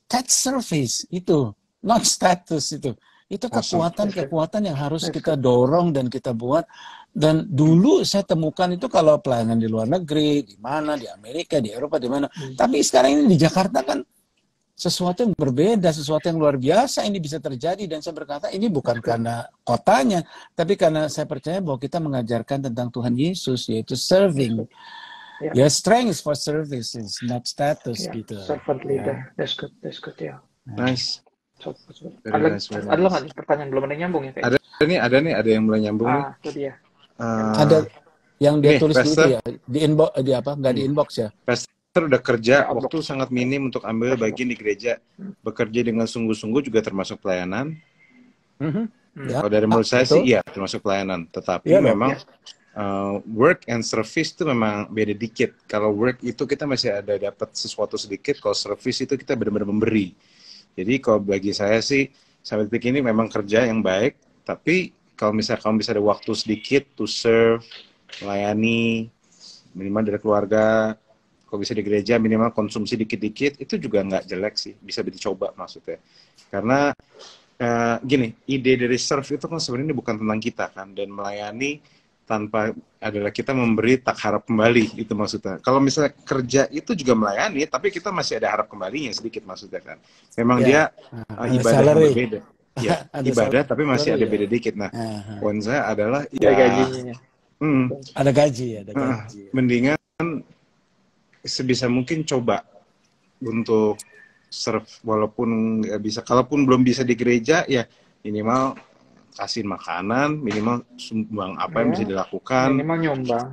that's service itu, not status itu. Itu kekuatan yang harus kita dorong dan kita buat. Dan dulu saya temukan itu kalau pelayanan di luar negeri, di mana, di Amerika, di Eropa, di mana. Tapi sekarang ini di Jakarta kan sesuatu yang berbeda, sesuatu yang luar biasa ini bisa terjadi. Dan saya berkata ini bukan karena kotanya, tapi karena saya percaya bahwa kita mengajarkan tentang Tuhan Yesus, yaitu serving. Ya, strength for service, not status gitu. Servant leader, that's good ya. Nice. Ada nggak pertanyaan belum ada nyambung ya? Ada nih, ada yang mulai nyambung nih. Itu dia. Ada yang dia tulis Pastor, itu ya, di inbox, nggak di inbox ya. Pastor udah kerja, waktu sangat minim untuk ambil bagian di gereja. Bekerja dengan sungguh-sungguh juga termasuk pelayanan. Kalau dari menurut saya sih iya termasuk pelayanan. Tetapi memang work and service itu memang beda dikit. Kalau work itu kita masih ada dapat sesuatu sedikit, kalau service itu kita benar-benar memberi. Jadi kalau bagi saya sih, sampai detik ini memang kerja yang baik, tapi kalau misalnya kamu bisa ada waktu sedikit to serve, melayani, minimal dari keluarga, kalau bisa di gereja minimal konsumsi dikit-dikit, itu juga nggak jelek sih, bisa dicoba maksudnya. Karena gini, ide dari serve itu kan sebenarnya bukan tentang kita kan, dan melayani tanpa adalah kita memberi tak harap kembali, itu maksudnya. Kalau misalnya kerja itu juga melayani, tapi kita masih ada harap kembalinya sedikit maksudnya kan. Memang dia ibadah yang berbeda. Ya, ibadah tapi masih ada beda dikit. Nah, poin saya adalah ya gajinya. Ada gaji. Mendingan sebisa mungkin coba untuk serve walaupun nggak bisa, kalaupun belum bisa di gereja ya minimal kasih makanan, minimal sumbang apa yang bisa dilakukan. Minimal nyumbang,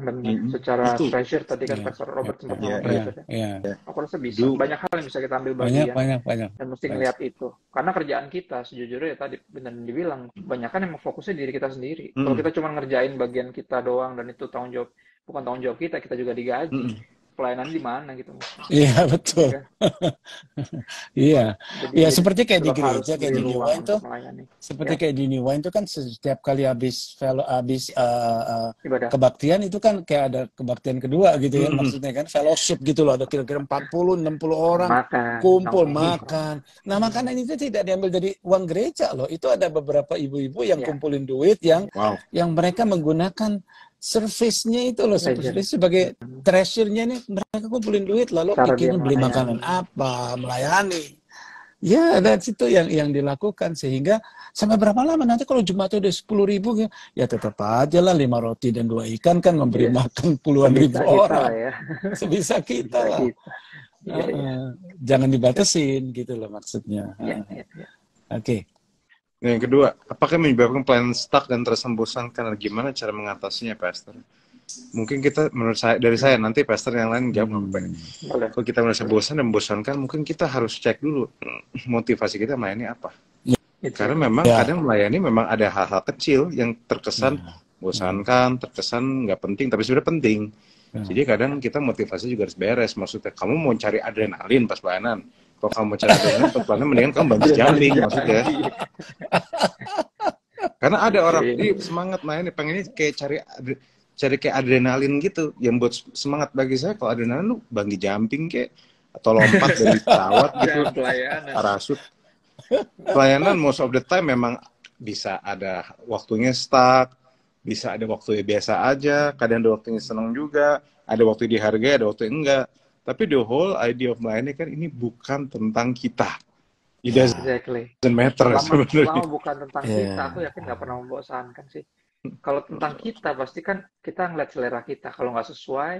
secara treasure tadi kan Pastor Robert sempat ngomong treasure. Aku rasa bisa. Banyak hal yang bisa kita ambil bagian. Banyak. Dan mesti ngeliat itu. Karena kerjaan kita, sejujurnya ya tadi benar dibilang, banyak kan emang fokusnya diri kita sendiri. Kalau kita cuma ngerjain bagian kita doang dan itu bukan tanggung jawab kita juga digaji. Pelayanan di mana gitu. Iya, betul. Iya. Iya, seperti kayak di gereja, kayak di New Wine tuh. Seperti kayak di New Wine tuh kan setiap kali habis kebaktian itu kan kayak ada kebaktian kedua gitu ya, maksudnya kan fellowship gitu loh, ada kira-kira 40-60 orang kumpul makan. Nah, makanan itu tidak diambil dari uang gereja loh. Itu ada beberapa ibu-ibu yang kumpulin duit yang mereka menggunakan service-nya itu loh, sebagai treasure-nya nih, mereka kumpulin duit lalu pikirin beli makanan apa, melayani. Ya, dan itu yang dilakukan sehingga sampai berapa lama nanti kalau Jumat udah 10.000 ya tetap aja lah 5 roti dan 2 ikan kan memberi makan puluhan ribu orang. Sebisa kita lah. Jangan dibatasin gitu loh maksudnya. Oke. Yang kedua, apakah menyebabkan pelayanan stuck dan terasa membosankan? Gimana cara mengatasinya, Pastor? Mungkin kita, menurut saya, dari saya, nanti Pastor yang lain jawab. Kalau kita merasa bosan dan membosankan, mungkin kita harus cek dulu motivasi kita melayani apa. Karena memang kadang melayani memang ada hal-hal kecil yang terkesan bosankan, terkesan nggak penting, tapi sebenarnya penting. Jadi kadang kita motivasi juga harus beres. Maksudnya, kamu mau cari adrenalin pas pelayanan. Kalau kamu mau cari adrenalin pas pelayanan, mendingan kamu bantu jumping, maksudnya. Karena ada orang ini semangat melayani, pengennya kayak cari kayak adrenalin gitu. Yang buat semangat bagi saya, kalau adrenalin lu bungee jumping kayak, atau lompat dari pesawat gitu. Parasut. Pelayanan most of the time memang bisa ada waktunya stuck, bisa ada waktunya biasa aja, kadang ada waktunya senang juga, ada waktu dihargai, ada waktu enggak. Tapi the whole idea of melayani kan ini bukan tentang kita. It doesn't matter sebenarnya. Selama bukan tentang kita, aku yakin nggak pernah membosankan sih. Kalau tentang kita, pasti kan kita ngeliat selera kita. Kalau nggak sesuai,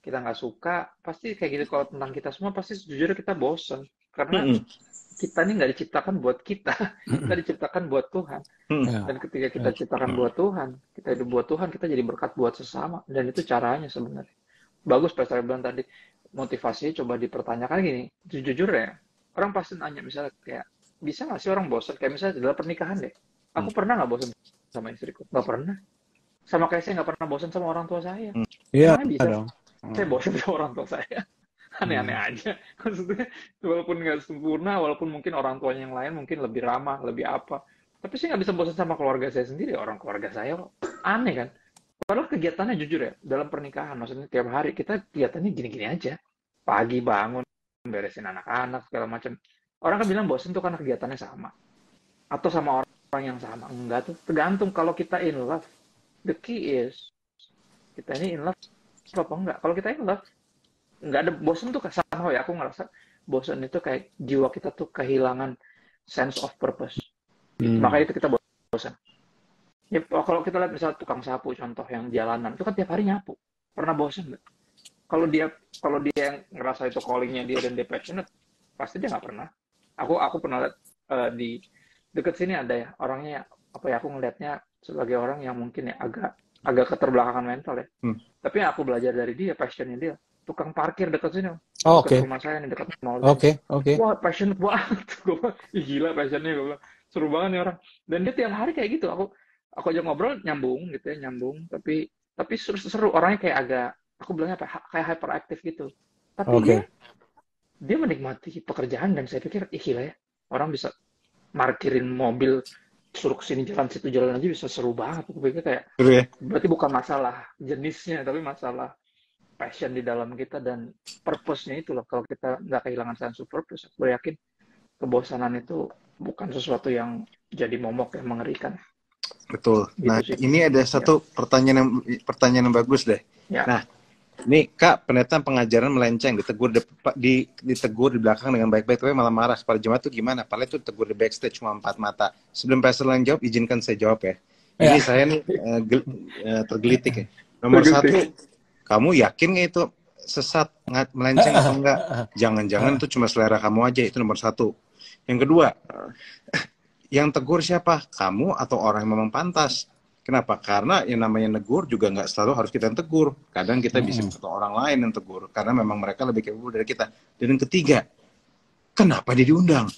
kita nggak suka, pasti kayak gitu. Kalau tentang kita semua, pasti sejujurnya kita bosan. Karena kita ini nggak diciptakan buat kita diciptakan buat Tuhan. Dan ketika kita diciptakan buat Tuhan, kita hidup buat Tuhan, kita jadi berkat buat sesama. Dan itu caranya sebenarnya. Bagus Pastor bilang tadi, motivasinya coba dipertanyakan gini, jujur ya, orang pasti nanya misalnya kayak, bisa nggak sih orang bosan? Kayak misalnya dalam pernikahan deh, aku pernah nggak bosan sama istriku? Nggak pernah. Sama kayak saya nggak pernah bosan sama orang tua saya. Iya, bisa. Saya bosan sama orang tua saya. Aneh-aneh aja. Maksudnya, walaupun nggak sempurna, walaupun mungkin orang tuanya yang lain mungkin lebih ramah, lebih apa. Tapi saya nggak bisa bosan sama keluarga saya sendiri. Orang keluarga saya kok aneh kan. Padahal kegiatannya jujur ya, dalam pernikahan, maksudnya tiap hari kita kegiatannya gini-gini aja. Pagi bangun, beresin anak-anak, segala macam. Orang kan bilang bosan tuh karena kegiatannya sama. Atau sama orang yang sama. Enggak tuh, tergantung kalau kita in love. The key is, kita ini in love apa enggak. Kalau kita in love, nggak ada bosan tuh sama ya. Aku ngerasa bosan itu kayak jiwa kita tuh kehilangan sense of purpose. Makanya itu kita bosan. Ya, kalau kita lihat misalnya tukang sapu contoh yang jalanan itu kan tiap hari nyapu, pernah bosan nggak? Kalau dia yang ngerasa itu callingnya dia dan dia passionate, pasti dia nggak pernah. Aku pernah lihat di deket sini ada ya orangnya apa ya, aku ngelihatnya sebagai orang yang mungkin ya agak keterbelakangan mental ya. Tapi yang aku belajar dari dia, passionnya dia tukang parkir dekat sini, dekat rumah saya nih, dekat mall. Wah, passionate banget. Gila passionnya, gue bilang seru banget nih orang. Dan dia tiap hari kayak gitu. Aku aja ngobrol nyambung gitu ya, tapi seru. Orangnya kayak agak, aku bilangnya apa, kayak hyperaktif gitu. Tapi dia menikmati pekerjaan, dan saya pikir gila ya, orang bisa parkirin mobil suruh kesini jalan situ jalan aja bisa seru banget. Aku pikir kayak berarti bukan masalah jenisnya, tapi masalah passion di dalam kita dan purpose-nya itu loh. Kalau kita nggak kehilangan sense of purpose, aku yakin kebosanan itu bukan sesuatu yang jadi momok yang mengerikan. Betul. Gitu nah, sih. Ini ada satu pertanyaan yang bagus deh. Ya. Nah, ini Kak, pendeta pengajaran melenceng, ditegur di belakang dengan baik-baik, tapi malah marah. Para jemaat itu gimana? Paling itu tegur di backstage cuma 4 mata. Sebelum pastor lain jawab, izinkan saya jawab ya. Ini saya nih tergelitik ya. Nomor 1, kamu yakin nggak itu sesat, melenceng atau enggak? Jangan-jangan itu cuma selera kamu aja. Itu nomor 1. Yang kedua, yang tegur siapa? Kamu atau orang yang memang pantas? Kenapa? Karena yang namanya negur juga nggak selalu harus kita yang tegur. Kadang kita bisa ketemu orang lain yang tegur, karena memang mereka lebih capable dari kita. Dan yang ketiga, kenapa dia diundang?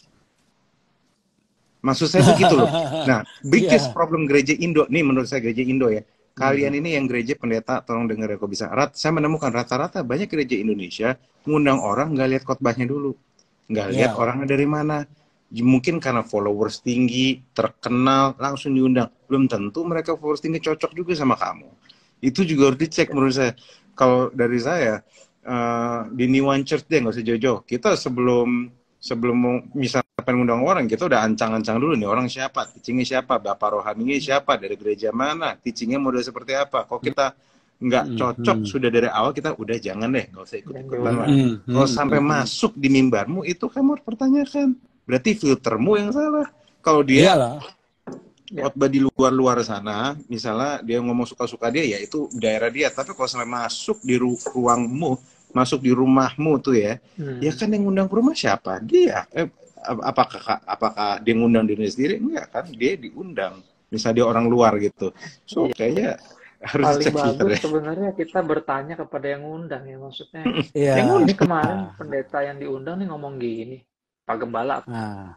Maksud saya begitu loh. Nah, biggest problem gereja Indo, nih menurut saya gereja Indo ya, kalian ini yang gereja pendeta, tolong dengar ya kok bisa. Saya menemukan rata-rata banyak gereja Indonesia ngundang orang nggak lihat khotbahnya dulu, nggak lihat orangnya dari mana. Mungkin karena followers tinggi, terkenal, langsung diundang. Belum tentu mereka followers tinggi cocok juga sama kamu. Itu juga harus dicek menurut saya. Kalau dari saya, di New One Church deh, nggak usah jauh-jauh. Kita sebelum misalnya ngundang orang, kita udah ancang-ancang dulu nih, orang siapa, teachingnya siapa, bapak rohaninya siapa, dari gereja mana, teachingnya model seperti apa. Kalau kita nggak cocok sudah dari awal, kita udah jangan deh, nggak usah ikut-ikutan. Kalau sampai masuk di mimbarmu, itu kamu harus pertanyakan. Berarti filtermu yang salah. Kalau dia khotbah di luar sana, misalnya dia ngomong suka-suka dia, ya itu daerah dia. Tapi kalau sampai masuk di ruangmu, masuk di rumahmu tuh ya, ya kan yang ngundang ke rumah siapa? Dia. Apakah dia ngundang dirinya sendiri? Enggak kan, dia diundang. Misalnya dia orang luar gitu. So kayaknya harus paling cek bagus sebenarnya kita bertanya kepada yang ngundang ya, maksudnya. Ini kemarin pendeta yang diundang nih ngomong gini. Pak Gembala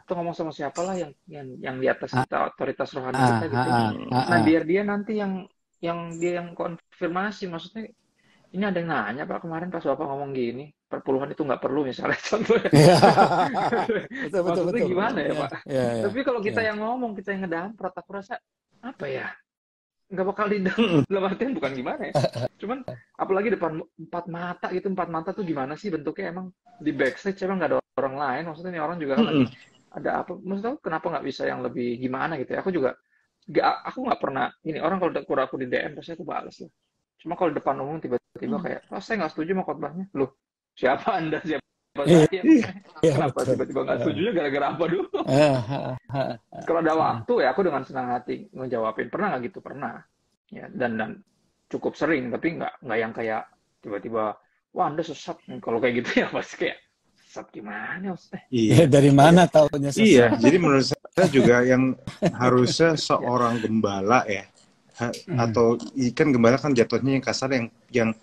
atau ngomong sama siapa lah yang di atas kita, otoritas rohani kita gitu. Nah, biar dia nanti yang konfirmasi, maksudnya ini ada yang nanya Pak kemarin pas Bapak ngomong gini, perpuluhan itu nggak perlu misalnya contohnya. Maksudnya gimana ya Pak? Tapi kalau kita yang ngomong, kita yang ngedamprat, aku rasa apa ya? Nggak bakal diundang. Dalam artian bukan gimana ya. Cuman apalagi depan 4 mata gitu, 4 mata tuh gimana sih bentuknya, emang di backstage emang nggak ada orang lain, maksudnya nih orang juga kan lagi ada apa, maksudnya kenapa nggak bisa yang lebih gimana gitu ya. Aku nggak pernah ini, orang kalau aku di DM pasti aku balas lah. Cuma kalau depan umum tiba-tiba kayak, saya nggak setuju sama khotbahnya. Loh, siapa Anda, siapa saya? Kenapa tiba-tiba nggak setujunya gara-gara apa dulu? Kalau ada waktu ya aku dengan senang hati ngejawabin. Pernah nggak gitu? Pernah. Ya, dan cukup sering, tapi nggak yang kayak tiba-tiba, wah Anda sesat. Kalau kayak gitu ya pasti kayak, sesat gimana maksudnya? Iya, dari mana taunya sesat? Iya, jadi menurut saya juga yang harusnya seorang gembala ya, atau kan gembala kan jatuhnya yang kasar, yang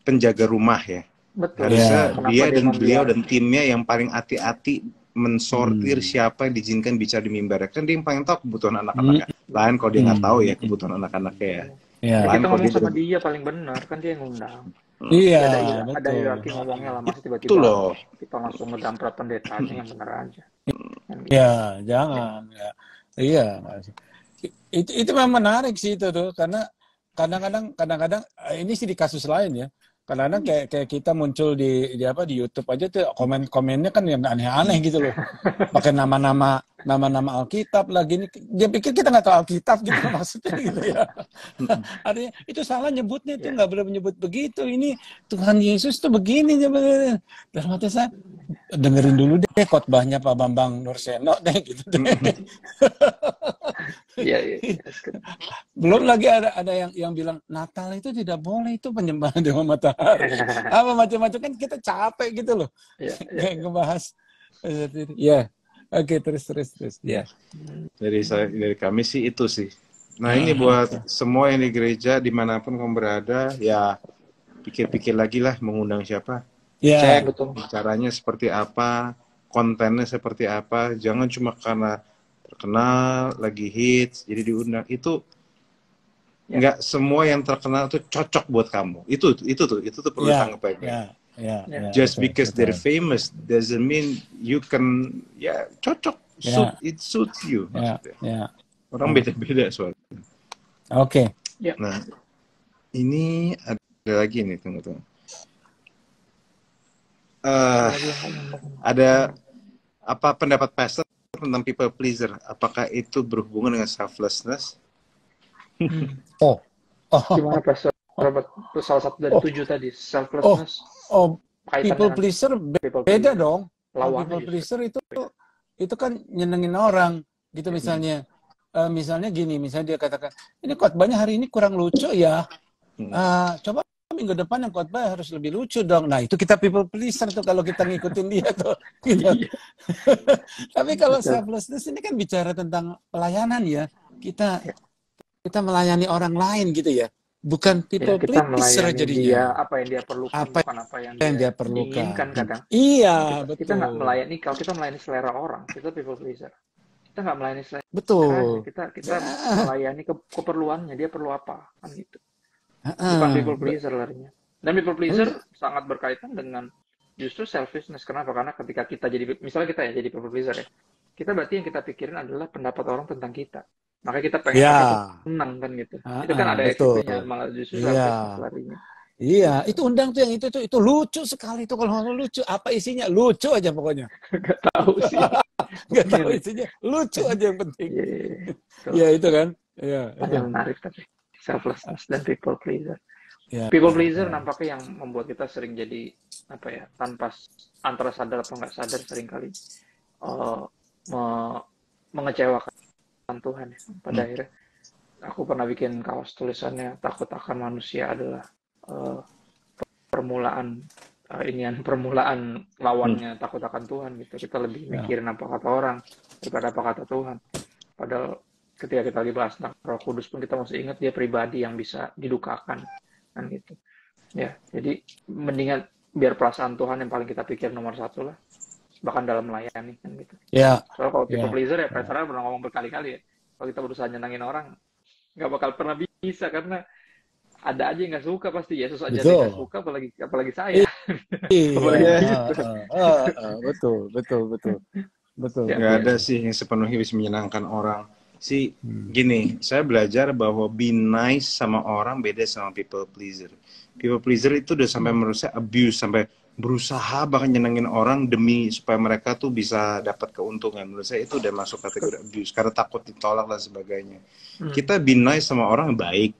penjaga rumah ya. Betul. Harusnya dia dan beliau dan timnya yang paling hati-hati mensortir siapa yang diizinkan bicara di mimbar. Kan dia yang paling tahu kebutuhan anak-anaknya. Lain kalau dia nggak tahu ya kebutuhan anak-anaknya ya. Kita ngomong sama dia paling benar, kan dia yang ngundang. Iya, ada betul. hierarki ngomongnya lah, masih Itu tiba-tiba loh. kita langsung ngedamprat pendetanya yang bener aja. Kan gitu. Ya, jangan. Ya. Iya, itu memang menarik sih itu tuh, karena kadang-kadang ini sih di kasus lain ya. Kadang-kadang kayak kita muncul di apa di YouTube aja tuh komen-komennya kan yang aneh-aneh gitu loh. Pakai nama-nama Alkitab lagi nih. Dia pikir kita nggak tahu Alkitab gitu maksudnya gitu ya. Artinya itu salah nyebutnya tuh nggak boleh menyebut begitu. Ini Tuhan Yesus tuh begini. Dalam hati saya dengerin dulu deh khotbahnya Pak Bambang Nurseno deh gitu deh. Iya. Belum lagi ada yang bilang Natal itu tidak boleh, itu penyembahan dewa matahari. Apa macam-macam kan kita capek gitu loh. Kayak ngebahas. Ya. Oke, terus. Ya. Dari kami sih itu sih. Nah, ini buat semua yang di gereja dimanapun kamu berada, ya pikir-pikir lagi lah mengundang siapa. Ya, Cek caranya seperti apa, kontennya seperti apa. Jangan cuma karena terkenal, lagi hits, jadi diundang. Itu nggak semua yang terkenal itu cocok buat kamu. Itu tuh perlu tanggapin. Just because they're famous doesn't mean you can cocok. It suits you. Orang beda-beda soalnya. Oke. Nah, ini ada lagi nih, tunggu. Ada apa pendapat pastor tentang people pleaser? Apakah itu berhubungan dengan selflessness? Gimana pastor? Itu salah satu dari 7 tadi, selflessness. People pleaser beda dong. Lawannya people pleaser itu kan nyenengin orang gitu misalnya. Misalnya gini, misalnya dia katakan, ini khotbahnya hari ini kurang lucu ya. Coba minggu depan yang khotbah harus lebih lucu dong. Nah, itu kita people pleaser tuh kalau kita ngikutin dia tuh. Gitu. Tapi kalau selflessness ini kan bicara tentang pelayanan ya. Kita melayani orang lain gitu ya. Bukan people pleaser jadinya. Dia, apa yang dia perlukan, bukan apa yang dia perlukan. Inginkan kadang. Iya, betul. Kita nggak melayani, kalau kita melayani selera orang, kita people pleaser. Kita nggak melayani selera. Betul. Kita melayani keperluannya, dia perlu apa, kan gitu. Bukan people pleaser larinya. Dan people pleaser sangat berkaitan dengan justru selfishness. Kenapa? Karena ketika kita misalnya kita jadi people pleaser ya, kita berarti yang kita pikirin adalah pendapat orang tentang kita. Maka kita pengen menang kan gitu. Itu kan ada efeknya, malah justru selfishness larinya. Iya, itu undang tuh yang itu lucu sekali tuh kalau ngomong lucu. Apa isinya? Lucu aja pokoknya. Gak tahu sih. Gak tahu isinya. Lucu aja yang penting. Iya, itu kan. Iya. Yang menarik tapi selflessness dan people pleaser. People pleaser nampaknya yang membuat kita sering jadi tanpa antara sadar atau nggak sadar seringkali mengecewakan Tuhan ya. Pada akhirnya aku pernah bikin kaos tulisannya takut akan manusia adalah permulaan lawannya takut akan Tuhan gitu. Kita lebih mikirin apa kata orang daripada apa kata Tuhan. Padahal ketika kita lagi bahas tentang Roh Kudus pun kita mesti ingat dia pribadi yang bisa didukakan kan gitu. Ya, jadi mendingan biar perasaan Tuhan yang paling kita pikir nomor 1 lah. Bahkan dalam melayani kan gitu. Soalnya kalau people pleaser ya, Pastor pernah ngomong berkali-kali ya. Kalau kita berusaha nyenangin orang nggak bakal pernah bisa karena ada aja yang nggak suka pasti. Yesus aja nggak suka apalagi saya. Betul. Nggak ada sih yang sepenuhnya bisa menyenangkan orang. Gini, saya belajar bahwa be nice sama orang beda sama people pleaser. People pleaser itu udah sampai menurut saya abuse, sampai berusaha bahkan nyenengin orang demi supaya mereka tuh bisa dapat keuntungan. Menurut saya itu udah masuk kategori abuse karena takut ditolak dan sebagainya. Kita be nice sama orang baik.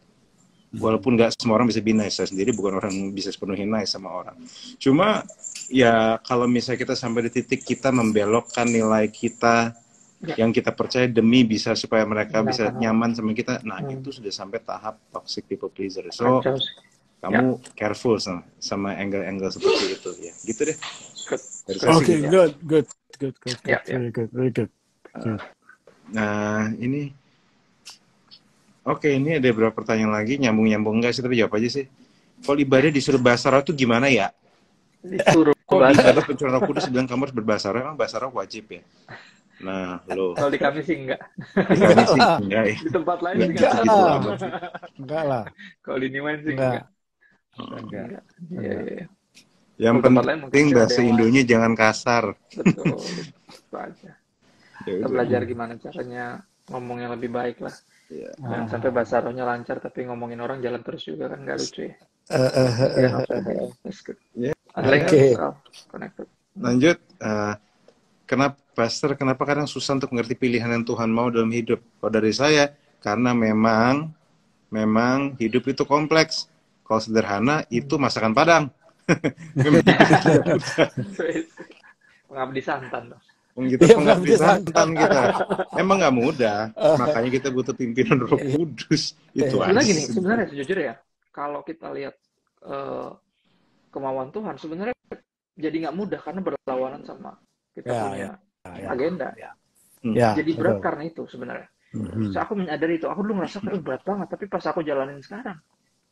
Walaupun nggak semua orang bisa be nice, saya sendiri bukan orang yang bisa sepenuhnya nice sama orang. Cuma ya kalau misalnya kita sampai di titik kita membelokkan nilai kita yang kita percaya demi bisa supaya mereka bisa nyaman sama kita, nah itu sudah sampai tahap toxic people pleaser. So kamu careful sama angle-angle seperti itu ya, gitu deh. Oke, good. Very good. Nah ini ini ada beberapa pertanyaan lagi, nyambung enggak sih, tapi jawab aja sih. Kalau ibadah disuruh bahasa roh itu gimana ya? Disuruh ibadah pencurahan Roh Kudus bilang kamu harus berbahasa roh, emang bahasa roh wajib ya? Nah, kalau di kami sih enggak. Enggak. Di tempat lain enggak lah. Kalau di Niwan sih enggak. Enggak. Iya. Yang penting bahasa Indonya jangan kasar. Betul. Itu aja. Kita belajar gimana caranya ngomong yang lebih baik lah. Jangan sampai bahasa rohnya lancar tapi ngomongin orang jalan terus juga kan nggak lucu ya. Lanjut. Kenapa kadang susah untuk mengerti pilihan yang Tuhan mau dalam hidup? Kalau dari saya, karena memang hidup itu kompleks. Kalau sederhana itu masakan Padang. Pengabdi santan. Pengabdi santan kita. Emang nggak mudah. Makanya kita butuh pimpinan Roh Kudus. Itu aja. Sebenarnya sejujurnya ya, kalau kita lihat kemauan Tuhan, sebenarnya jadi nggak mudah karena berlawanan sama kita punya agenda. Jadi berat karena itu sebenarnya. So, aku menyadari itu. Aku dulu ngerasa berat banget, tapi pas aku jalanin sekarang,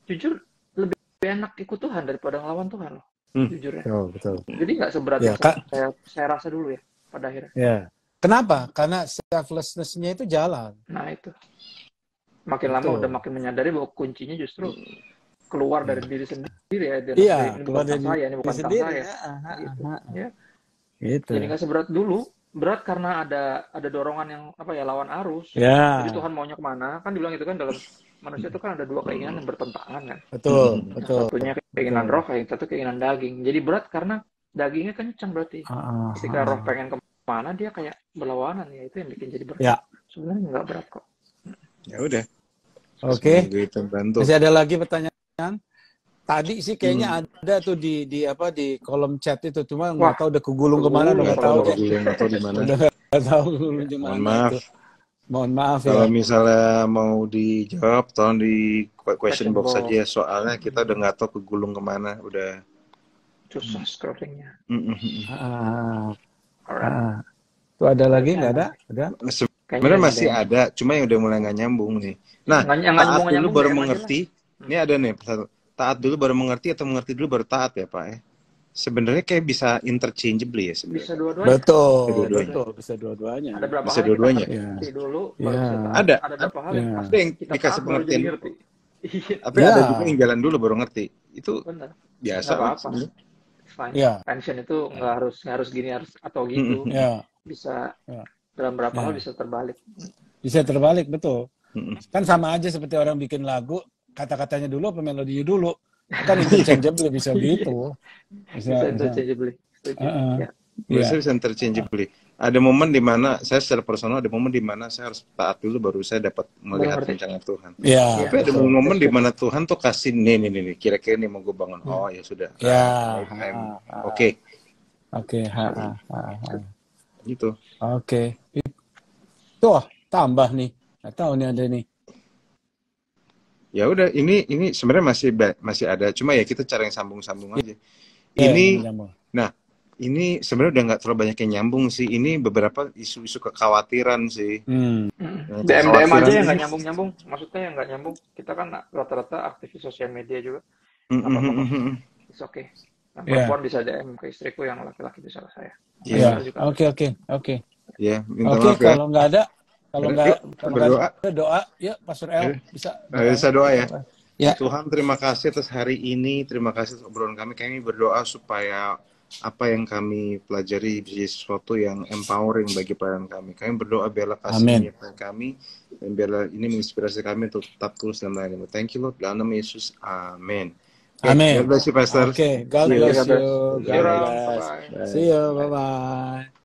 jujur lebih enak ikut Tuhan daripada ngelawan Tuhan loh. Jujur ya. Betul. Jadi nggak seberat yang saya rasa dulu ya pada akhirnya. Kenapa? Karena selflessness-nya itu jalan. Nah itu. Makin lama udah makin menyadari bahwa kuncinya justru keluar dari diri sendiri ya. Ini bukan saya, ini bukan saya. Gitu. Jadi nggak seberat dulu. Berat karena ada dorongan yang lawan arus. Jadi Tuhan maunya kemana? Kan dibilang itu kan dalam manusia itu kan ada dua keinginan yang bertentangan kan. Betul. Satunya keinginan roh, yang satu keinginan daging. Jadi berat karena dagingnya kencang berarti. Ketika roh pengen kemana dia kayak berlawanan ya, itu yang bikin jadi berat. Sebenarnya nggak berat kok. Ya udah. Oke. Masih ada lagi pertanyaan? Tadi sih kayaknya ada tuh di kolom chat itu, cuma nggak tahu udah kegulung kemana, nggak tahu di mana. Nggak tahu kegulung di mana. Mohon maaf kalau misalnya mau dijawab, tolong di question box saja. Soalnya kita udah nggak tahu kegulung kemana, udah susah scrollingnya. Tuh ada lagi nggak ada? Ada? Sebenarnya masih ada, cuma yang udah mulai nggak nyambung nih. Nah, taat dulu baru mengerti. Ini ada nih satu. Taat dulu baru mengerti atau mengerti dulu baru taat ya Pak? Sebenarnya kayak bisa interchangeably ya sebenarnya. Bisa dua-duanya. Betul. Bisa dua-duanya. Ada berapa bisa dua-duanya. Dulu, ada berapa hal yang dikasih pengertian. Tapi ada juga yang jalan dulu baru ngerti. Itu biasa apa. Pension itu nggak harus gini atau gitu. Bisa dalam berapa hal bisa terbalik. Bisa terbalik, betul. Kan sama aja seperti orang bikin lagu, kata-katanya dulu apa melodinya dulu. Kan interchangeably bisa gitu. Bisa interchangeably. Bisa interchangeably. Ada momen di mana saya secara personal ada momen di mana saya harus taat dulu baru saya dapat melihat rencana Tuhan. Tapi ada momen di mana Tuhan tuh kasih nih kira-kira nih mau gue bangun. Oh ya sudah. Oke. Gitu. Oke. Tuh tambah nih. Nggak tahu nih ada nih. Ya udah, ini sebenarnya masih ada, cuma ya kita cara yang sambung-sambung aja. Nah, ini sebenarnya udah nggak terlalu banyak yang nyambung sih. Ini beberapa isu-isu kekhawatiran sih. DM aja yang nggak nyambung. Maksudnya yang nggak nyambung. Kita kan rata-rata aktivis sosial media juga. It's okay. Yang perempuan bisa DM ke istriku, yang laki-laki bisa ke saya. Oke. Ya, minta maaf ya. Kalau nggak ada. Kalau nggak ada doa, ya Pastor El bisa doa ya. Tuhan terima kasih atas hari ini, terima kasih atas obrolan kami. Kami berdoa supaya apa yang kami pelajari bisa sesuatu yang empowering bagi pelayan kami. Kami berdoa biarlah kasih menyertai kami dan biarlah ini menginspirasi kami untuk tetap tulus dan melayani. Thank you Lord, dalam nama Yesus, amin. Amin. God bless you Pastor. God bless you. See you. See you. Bye bye.